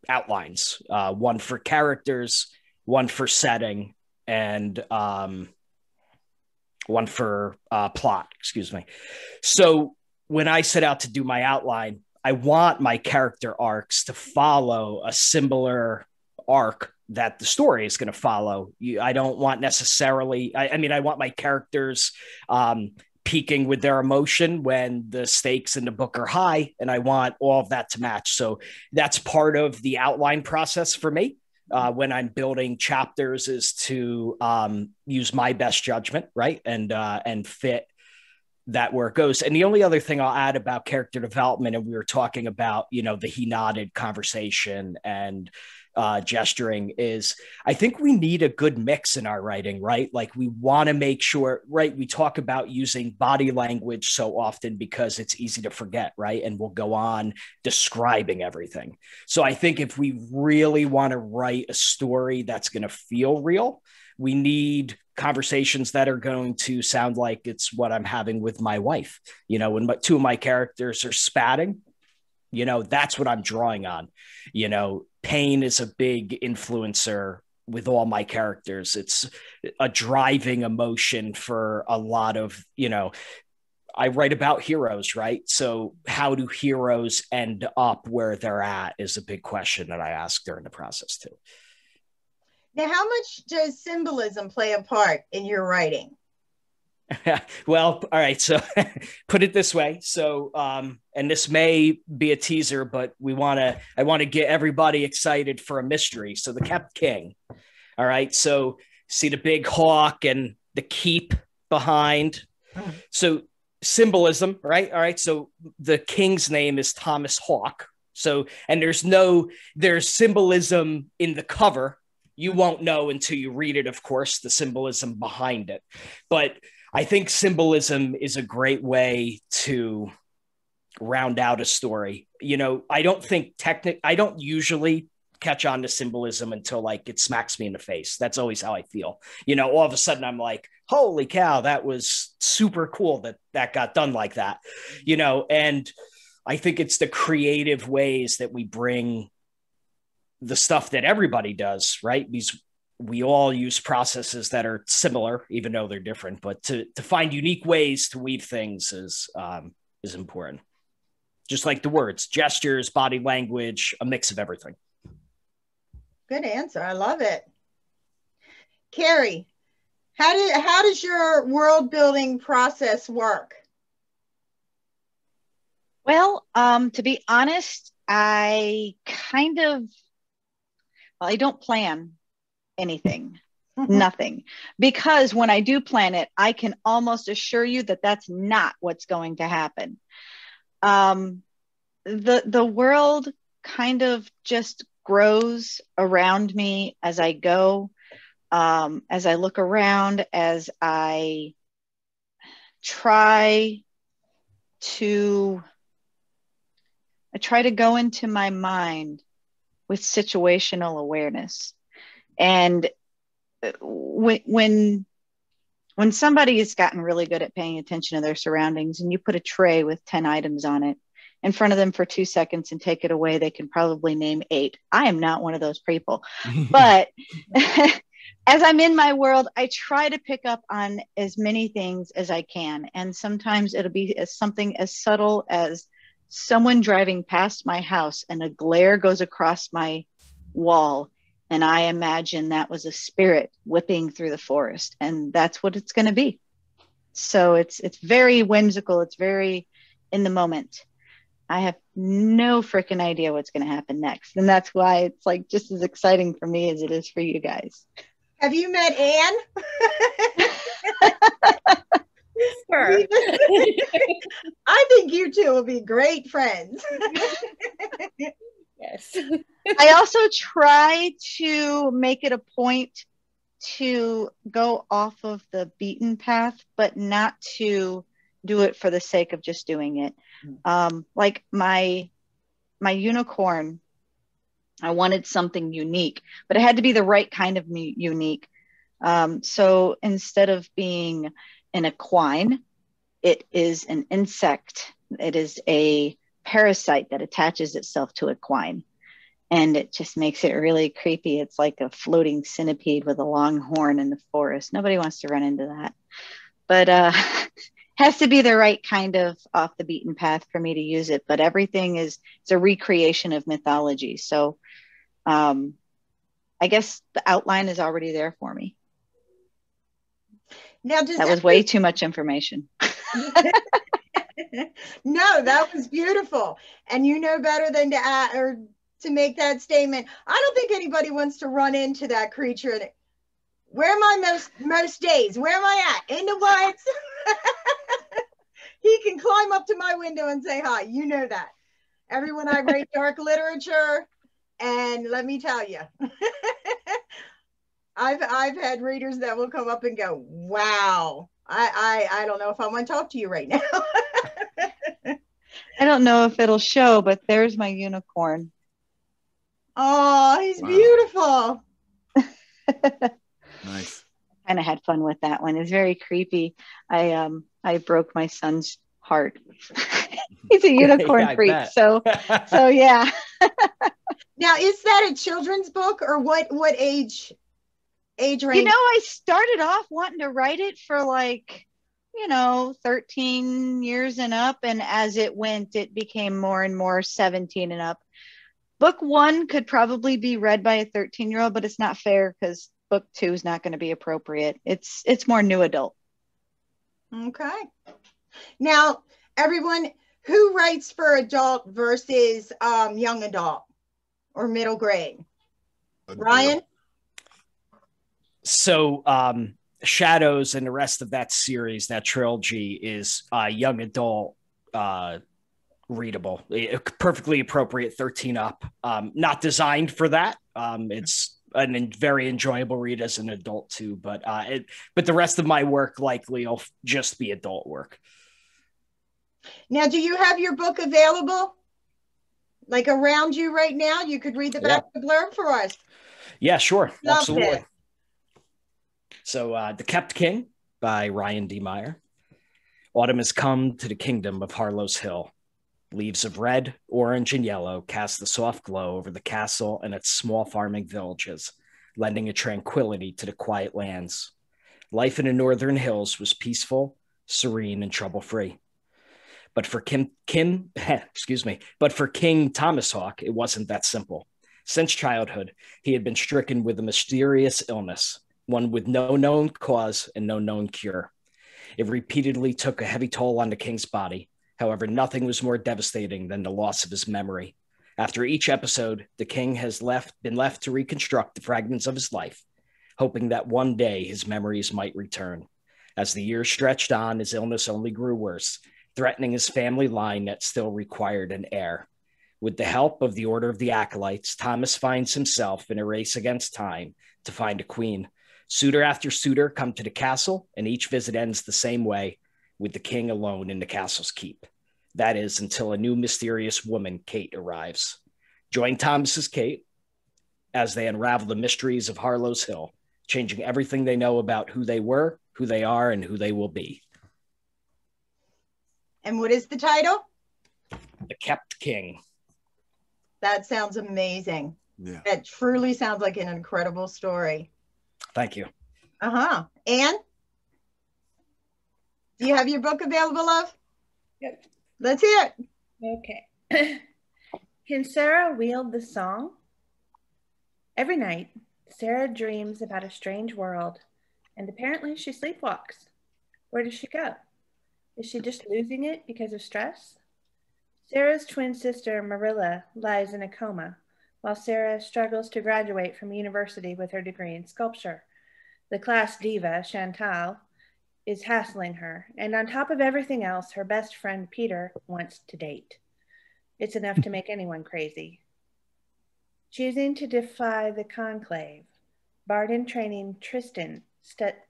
C: outlines, one for characters, one for setting, and one for plot, excuse me. So when I set out to do my outline, I want my character arcs to follow a similar arc that the story is going to follow. I don't want necessarily, I want my characters peaking with their emotion when the stakes in the book are high, and I want all of that to match. So that's part of the outline process for me. When I'm building chapters, is to use my best judgment, right? And fit that where it goes. And the only other thing I'll add about character development, and we were talking about, the he nodded conversation and gesturing, is I think we need a good mix in our writing, right? Like we want to make sure, right? We talk about using body language so often because it's easy to forget, right? And we'll go on describing everything. So I think if we really want to write a story that's going to feel real, we need conversations that are going to sound like it's what I'm having with my wife. When 2 of my characters are spatting, that's what I'm drawing on. Pain is a big influencer with all my characters. It's a driving emotion for a lot of, I write about heroes, right? So how do heroes end up where they're at is a big question that I ask during the process too.
A: Now, how much does symbolism play a part in your writing?
C: Well, all right. So put it this way. So, and this may be a teaser, but I want to get everybody excited for a mystery. So the Kept King. All right. So see the big hawk and the keep behind. So symbolism, right? All right. So the king's name is Thomas Hawke. So, and there's symbolism in the cover. You won't know until you read it, of course, the symbolism behind it. But I think symbolism is a great way to round out a story. I don't usually catch on to symbolism until like it smacks me in the face. That's always how I feel. All of a sudden I'm like, holy cow, that was super cool that got done like that. And I think it's the creative ways that we bring the stuff that everybody does, right? We all use processes that are similar, even though they're different, but to find unique ways to weave things is important. Just like the words, gestures, body language, a mix of everything.
A: Good answer. I love it. Carrie, how does your world building process work?
F: Well, to be honest, I don't plan anything, nothing, because when I do plan it, I can almost assure you that that's not what's going to happen. The world kind of just grows around me as I go, as I look around, as I try to go into my mind with situational awareness. And when somebody has gotten really good at paying attention to their surroundings, and you put a tray with 10 items on it in front of them for 2 seconds and take it away, they can probably name 8. I am not one of those people. But as I'm in my world, I try to pick up on as many things as I can. And sometimes it'll be something as subtle as someone driving past my house and a glare goes across my wall, and I imagine that was a spirit whipping through the forest, and that's what it's going to be. So it's very whimsical. It's very in the moment. I have no freaking idea what's going to happen next. And that's why it's like just as exciting for me as it is for you guys.
A: Have you met Anne?
B: Sure.
A: I think you two will be great friends.
B: Yes.
F: I also try to make it a point to go off of the beaten path, but not to do it for the sake of just doing it. Like my unicorn, I wanted something unique, but it had to be the right kind of unique. So instead of being an equine, it is an insect. It is a parasite that attaches itself to equine. And it just makes it really creepy. It's like a floating centipede with a long horn in the forest. Nobody wants to run into that. But has to be the right kind of off the beaten path for me to use it. But everything is it's a recreation of mythology. So I guess the outline is already there for me.
A: Now,
F: that was way too much information.
A: No, that was beautiful. And you know better than to add or to make that statement. I don't think anybody wants to run into that creature. Where am I most days? Where am I at? In the woods? He can climb up to my window and say hi. You know that. Everyone, I write dark literature, and let me tell you, I've had readers that will come up and go, "Wow, I don't know if I want to talk to you right now."
F: I don't know if it'll show, but there's my unicorn.
A: Oh, he's beautiful.
D: Nice.
F: Kind of had fun with that one. It's very creepy. I broke my son's heart. He's a unicorn freak. So yeah.
A: Now, is that a children's book or what age range?
F: You know, I started off wanting to write it for 13 years and up. And as it went, it became more and more 17 and up. Book 1 could probably be read by a 13-year-old, but it's not fair because book 2 is not going to be appropriate. It's more new adult.
A: Okay. Now, everyone, who writes for adult versus young adult or middle grade? Ryan?
C: So Shadows and the rest of that series, that trilogy, is young adult readable, perfectly appropriate 13 up. Not designed for that. It's a very enjoyable read as an adult too, but the rest of my work likely will just be adult work.
A: Now, do you have your book available? Like around you right now? You could read the back of the blurb for us.
C: Yeah, sure.
A: Love
C: Absolutely.
A: this.
C: So The Kept King by Ryan D. Meyer. Autumn has come to the kingdom of Harlow's Hill. Leaves of red, orange, and yellow cast a soft glow over the castle and its small farming villages, lending a tranquility to the quiet lands. Life in the northern hills was peaceful, serene, and trouble-free. But for King Thomas Hawk, it wasn't that simple. Since childhood, he had been stricken with a mysterious illness, one with no known cause and no known cure. It repeatedly took a heavy toll on the king's body. However, nothing was more devastating than the loss of his memory. After each episode, the king has been left to reconstruct the fragments of his life, hoping that one day his memories might return. As the years stretched on, his illness only grew worse, threatening his family line that still required an heir. With the help of the Order of the Acolytes, Thomas finds himself in a race against time to find a queen. Suitor after suitor come to the castle, and each visit ends the same way, with the king alone in the castle's keep. That is, until a new mysterious woman, Kate, arrives. Join Thomas's Kate as they unravel the mysteries of Harlow's Hill, changing everything they know about who they were, who they are, and who they will be.
A: And what is the title?
C: The Kept King.
A: That sounds amazing.
D: Yeah.
A: That truly sounds like an incredible story.
C: Thank you.
A: Anne? Do you have your book available, love?
B: Yep.
A: Let's hear it.
B: Okay. Can Sarah wield the song? Every night, Sarah dreams about a strange world, and apparently she sleepwalks. Where does she go? Is she just losing it because of stress? Sarah's twin sister, Marilla, lies in a coma, while Sarah struggles to graduate from university with her degree in sculpture. The class diva, Chantal, is hassling her, and on top of everything else, her best friend, Peter, wants to date. It's enough to make anyone crazy. Choosing to defy the conclave, Bard in training Tristan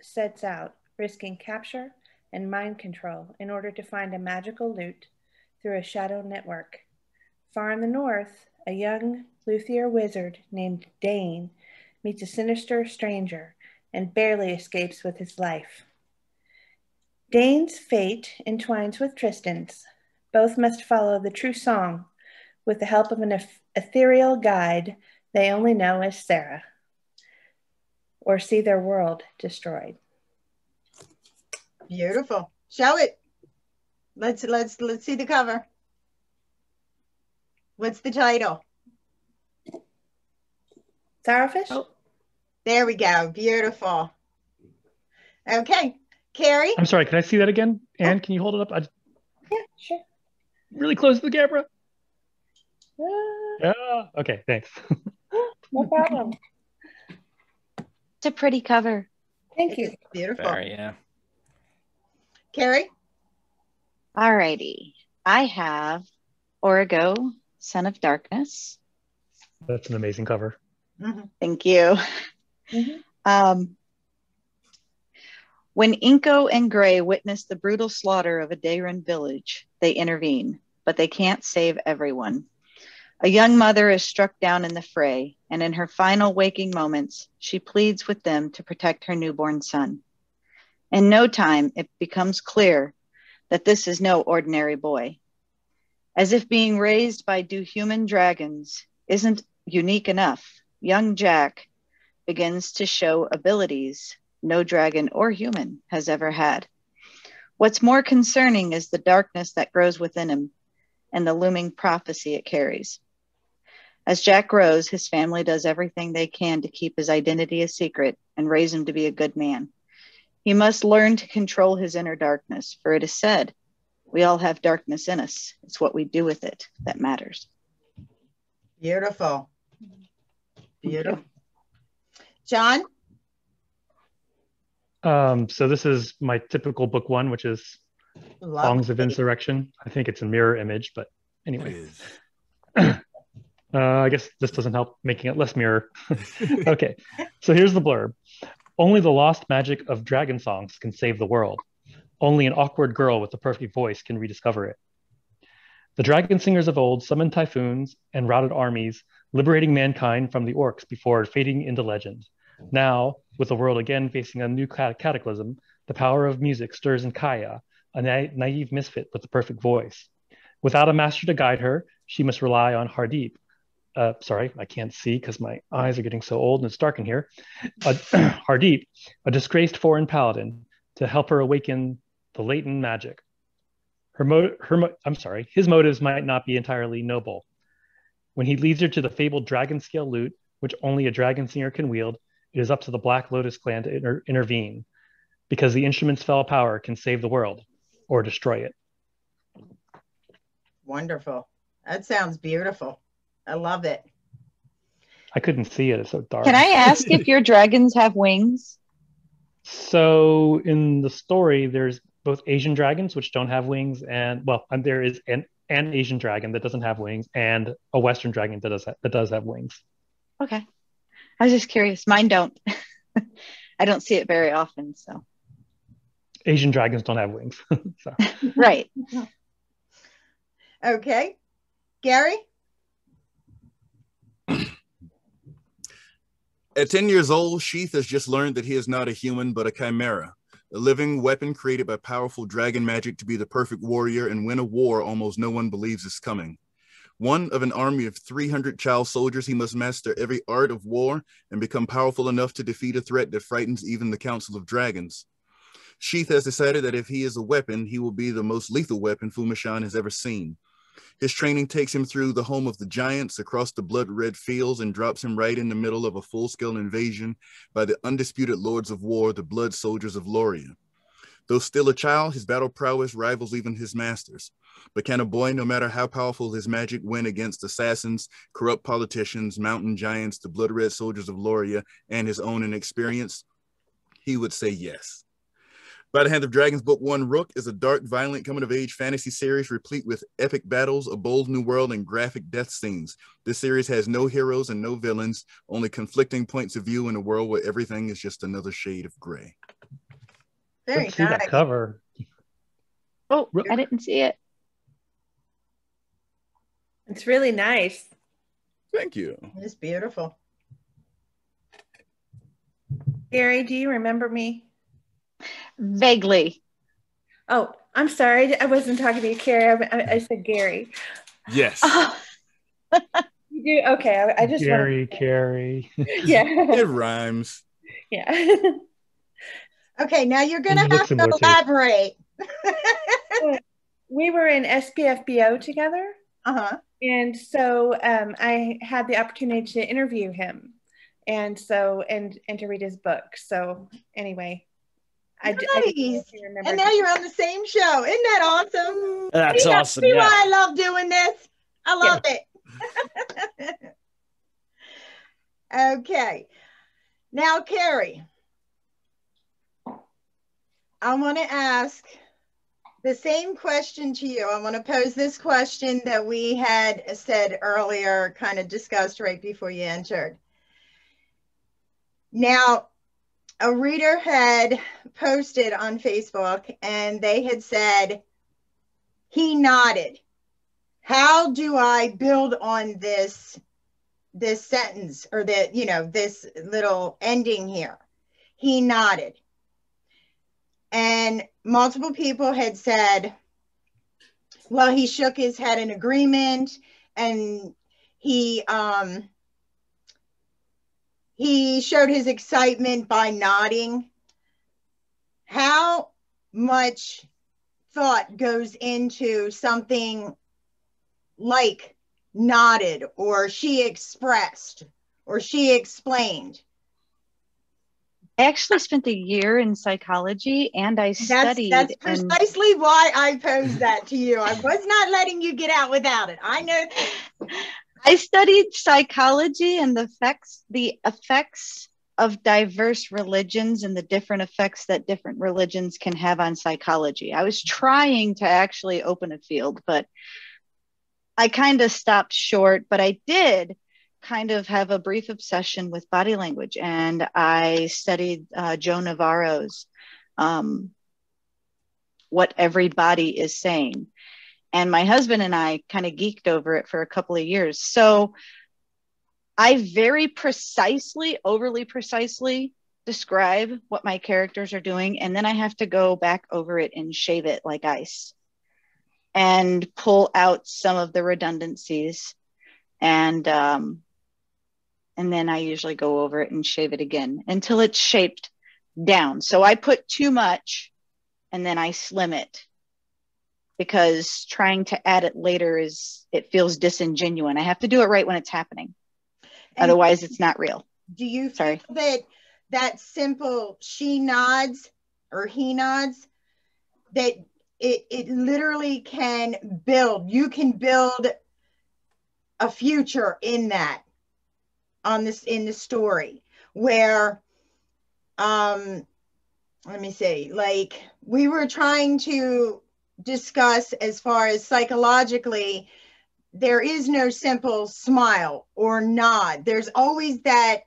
B: sets out, risking capture and mind control in order to find a magical loot through a shadow network. Far in the north, a young luthier wizard named Dane meets a sinister stranger and barely escapes with his life. Dane's fate entwines with Tristan's. Both must follow the true song with the help of an ethereal guide they only know as Sarah, or see their world destroyed.
A: Beautiful. Show it. Let's see the cover. What's the title?
B: Sourfish?
F: Oh.
A: There we go. Beautiful. Okay. Carrie?
E: I'm sorry, can I see that again? Anne, can you hold it up?
B: Yeah, sure.
E: Really close to the camera. Yeah. Okay, thanks.
B: No problem.
F: It's a pretty cover.
B: Thank you.
A: Beautiful.
C: Very, yeah.
A: Carrie?
F: All righty. I have Origo, Son of Darkness.
E: That's an amazing cover.
A: Mm-hmm.
F: Thank you.
B: Mm-hmm.
F: When Inko and Gray witness the brutal slaughter of a Dayran village, they intervene, but they can't save everyone. A young mother is struck down in the fray, and in her final waking moments, she pleads with them to protect her newborn son. In no time, it becomes clear that this is no ordinary boy. As if being raised by human dragons isn't unique enough, young Jack begins to show abilities no dragon or human has ever had. What's more concerning is the darkness that grows within him and the looming prophecy it carries. As Jack grows, his family does everything they can to keep his identity a secret and raise him to be a good man. He must learn to control his inner darkness, for it is said, we all have darkness in us. It's what we do with it that matters.
A: Beautiful. Beautiful. John?
E: So this is my typical book one, which is Songs of Insurrection. I think it's a mirror image, but anyway. I guess this doesn't help making it less mirror. Okay, so here's the blurb. Only the lost magic of dragon songs can save the world. Only an awkward girl with the perfect voice can rediscover it. The dragon singers of old summoned typhoons and routed armies, liberating mankind from the orcs before fading into legend. Now, with the world again facing a new cataclysm, the power of music stirs in Kaya, a naive misfit with the perfect voice. Without a master to guide her, she must rely on Hardeep. Sorry, I can't see because my eyes are getting so old and it's dark in here. Hardeep, a disgraced foreign paladin, to help her awaken the latent magic. His motives might not be entirely noble. When he leads her to the fabled dragon scale lute, which only a dragon singer can wield, it is up to the Black Lotus clan to intervene, because the instrument's fell power can save the world or destroy it.
A: Wonderful. That sounds beautiful. I love it.
E: I couldn't see it. It's so dark.
F: Can I ask if your dragons have wings?
E: So in the story, there's both Asian dragons, which don't have wings, and there is an Asian dragon that doesn't have wings, and a Western dragon that does have wings.
F: Okay. I was just curious. Mine don't. I don't see it very often, so.
E: Asian dragons don't have wings. So.
F: Right.
A: Okay. Gary?
D: At 10 years old, Sheath has just learned that he is not a human, but a chimera, a living weapon created by powerful dragon magic to be the perfect warrior and win a war almost no one believes is coming. One of an army of 300 child soldiers, he must master every art of war and become powerful enough to defeat a threat that frightens even the Council of Dragons. Sheath has decided that if he is a weapon, he will be the most lethal weapon Fumashan has ever seen. His training takes him through the home of the giants, across the blood-red fields, and drops him right in the middle of a full-scale invasion by the undisputed lords of war, the blood soldiers of Loria. Though still a child, his battle prowess rivals even his master's. But can a boy, no matter how powerful his magic, win against assassins, corrupt politicians, mountain giants, the blood-red soldiers of Loria, and his own inexperience? He would say yes. By the Hand of Dragons, Book 1, Rook, is a dark, violent, coming-of-age fantasy series replete with epic battles, a bold new world, and graphic death scenes. This series has no heroes and no villains, only conflicting points of view in a world where everything is just another shade of gray.
A: Very
E: Let's see that
A: nice.
E: cover.
F: Oh, I didn't see it.
B: It's really nice.
D: Thank you.
A: It's beautiful.
B: Gary, do you remember me?
F: Vaguely.
B: Oh, I'm sorry. I wasn't talking to you, Carrie. I said Gary.
D: Yes.
B: You do? Okay. I just
E: Gary,
B: wanted to...
E: Carrie.
B: Yeah.
D: It rhymes.
B: Yeah.
A: Okay, now you're going
E: You
A: to
E: look
A: have to
E: similar, too.
A: elaborate.
B: We were in SPFBO together.
A: Uh-huh.
B: And so I had the opportunity to interview him and to read his book. So anyway, I
A: Nice.
B: remember.
A: And now you're on the same show. Isn't that awesome?
C: That's awesome.
A: See
C: Yeah.
A: why I love doing this? I love it. Okay. Now, Carrie, I want to ask the same question to you. I want to pose this question that we had said earlier, kind of discussed right before you entered. Now, a reader had posted on Facebook and they had said, he nodded. How do I build on this sentence or this little ending here? He nodded. And multiple people had said, well, he shook his head in agreement and he showed his excitement by nodding. How much thought goes into something like nodded, or she expressed, or she explained?
F: I actually spent a year in psychology and I studied.
A: That's precisely why I posed that to you. I was not letting you get out without it. I know.
F: I studied psychology and the effects of diverse religions and the different effects that different religions can have on psychology. I was trying to actually open a field, but I kind of stopped short. But I did kind of have a brief obsession with body language, and I studied Joe Navarro's What Every Body Is Saying. And my husband and I kind of geeked over it for a couple of years. So I very precisely, overly precisely describe what my characters are doing. And then I have to go back over it and shave it like ice and pull out some of the redundancies. And then I usually go over it and shave it again until it's shaped down. So I put too much and then I slim it, because trying to add it later it feels disingenuous. I have to do it right when it's happening. And otherwise it's not real.
A: Do you feel that simple she nods or he nods, that it literally can build, you can build a future in that, in the story, where let me see, like we were trying to discuss as far as psychologically, there is no simple smile or nod. There's always that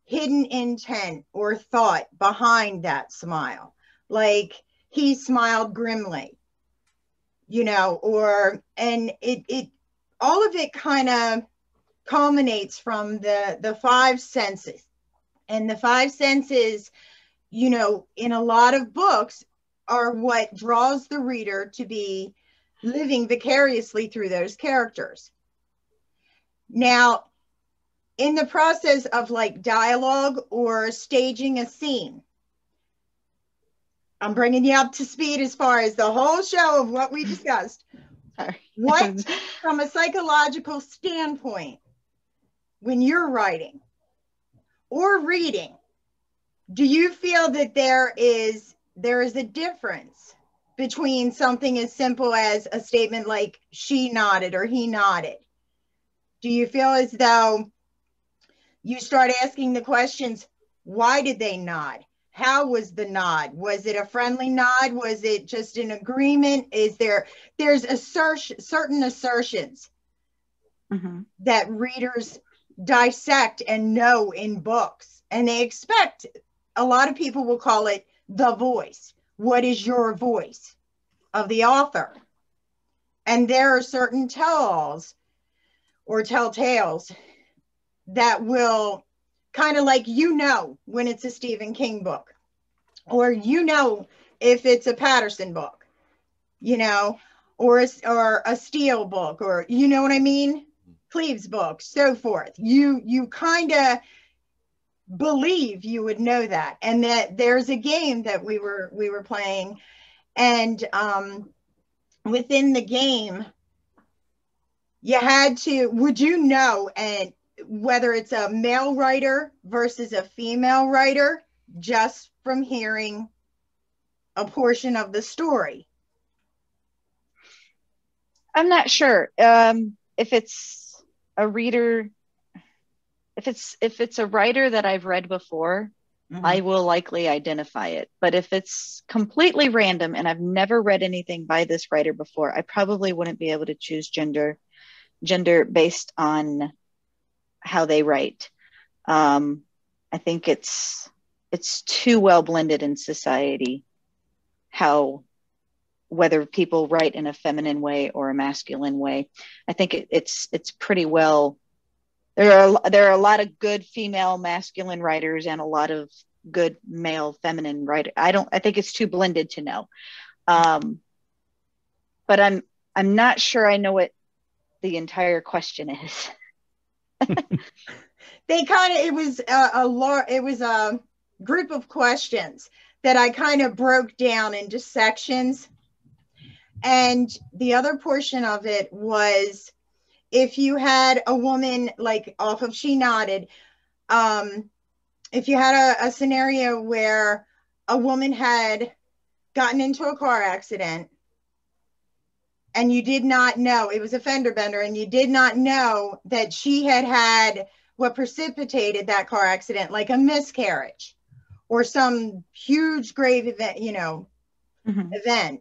A: hidden intent or thought behind that smile. Like he smiled grimly, and it all of it kind of culminates from the five senses. And the five senses, in a lot of books, are what draws the reader to be living vicariously through those characters. Now, in the process of like dialogue or staging a scene, I'm bringing you up to speed as far as the whole show of what we discussed.
F: Sorry.
A: What, from a psychological standpoint, when you're writing or reading, do you feel that there is there is a difference between something as simple as a statement like she nodded or he nodded. Do you feel as though you start asking the questions, why did they nod? How was the nod? Was it a friendly nod? Was it just an agreement? There's certain assertions that readers dissect and know in books, and they expect, a lot of people will call it the voice. What is your voice of the author? And there are certain tell-alls or telltales that will kind of like, when it's a Stephen King book, or if it's a Patterson book, or a Steele book, or you know what I mean, Cleaves book, so forth. You kind of believe you would know that. And that there's a game that we were playing, and within the game, would you know, and whether it's a male writer versus a female writer just from hearing a portion of the story?
F: I'm not sure. If it's a reader, if it's a writer that I've read before, I will likely identify it. But if it's completely random and I've never read anything by this writer before, I probably wouldn't be able to choose gender based on how they write. I think it's too well blended in society, whether people write in a feminine way or a masculine way. I think it's pretty well. There are a lot of good female masculine writers and a lot of good male feminine writers. I think it's too blended to know. But I'm not sure I know what the entire question is.
A: It was a group of questions that I kind of broke down into sections. And the other portion of it was, if you had a woman, like off of She Nodded, if you had a scenario where a woman had gotten into a car accident and you did not know, it was a fender bender, and you did not know that she had what precipitated that car accident, like a miscarriage or some huge grave event, event.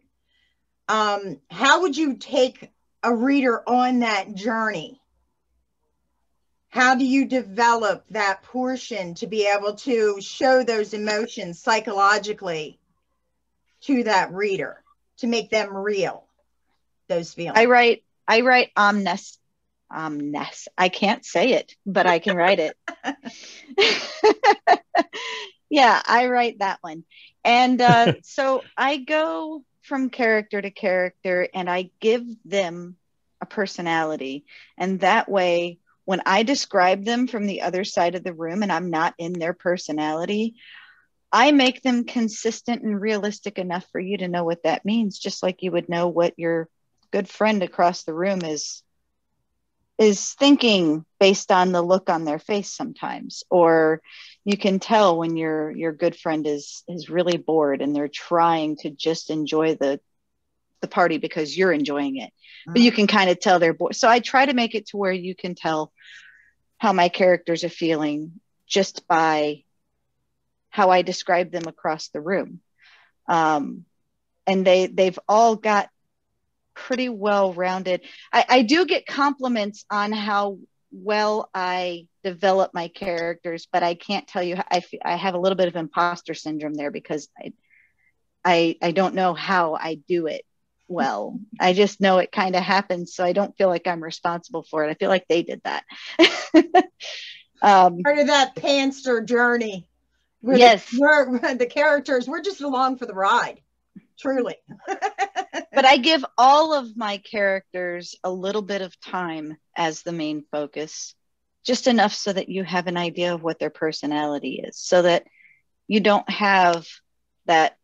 A: How would you take a reader on that journey? How do you develop that portion to be able to show those emotions psychologically to that reader, to make them real, those feelings?
F: I write omnes. I can't say it, but I can write it. Yeah, I write that one. And so I go from character to character and I give them a personality. And that way, when I describe them from the other side of the room and I'm not in their personality, I make them consistent and realistic enough for you to know what that means, just like you would know what your good friend across the room is thinking based on the look on their face sometimes. Or you can tell when your good friend is really bored and they're trying to just enjoy the party because you're enjoying it. But you can kind of tell they're bored. So I try to make it to where you can tell how my characters are feeling just by how I describe them across the room. And they've all got pretty well-rounded. I do get compliments on how well I develop my characters, but I can't tell you, I have a little bit of imposter syndrome there because I don't know how I do it well. I just know it kind of happens, so I don't feel like I'm responsible for it. I feel like they did that.
A: Part of that pantser journey.
F: Yes.
A: The characters, we're just along for the ride, truly.
F: But I give all of my characters a little bit of time as the main focus, just enough so that you have an idea of what their personality is, so that you don't have that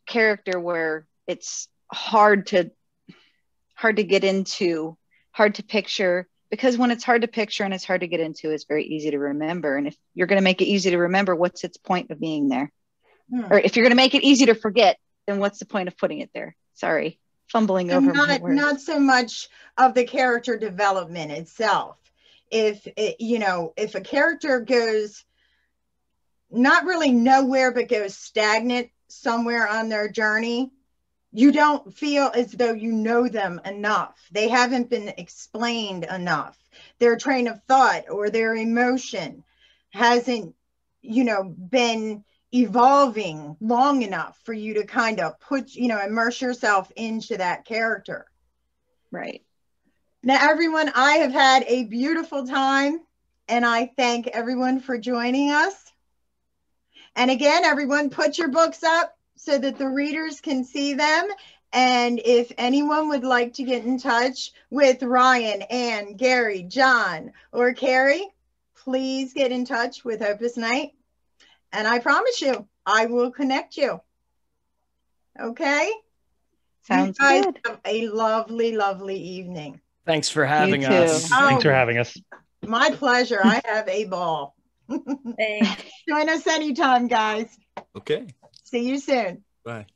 F: character where it's hard to get into, hard to picture, because when it's hard to picture and it's hard to get into, it's very easy to remember. And if you're going to make it easy to remember, what's its point of being there? Or if you're going to make it easy to forget, then what's the point of putting it there? Sorry, fumbling over my words.
A: Not so much of the character development itself. If a character goes not really nowhere but goes stagnant somewhere on their journey, you don't feel as though you know them enough. They haven't been explained enough. Their train of thought or their emotion hasn't, been evolving long enough for you to kind of immerse yourself into that character.
F: Right.
A: Now, everyone, I have had a beautiful time, and I thank everyone for joining us. And again, everyone, put your books up so that the readers can see them. And if anyone would like to get in touch with Ryan, Ann, Gary, John, or Carrie, please get in touch with Opus Night. And I promise you, I will connect you. Okay?
F: Sounds
A: you guys
F: good.
A: Have a lovely, lovely evening.
C: Thanks for having
F: You too.
C: us.
E: Thanks for having us.
A: My pleasure. I have a ball.
B: Thanks.
A: Join us anytime, guys.
D: Okay.
A: See you soon.
D: Bye.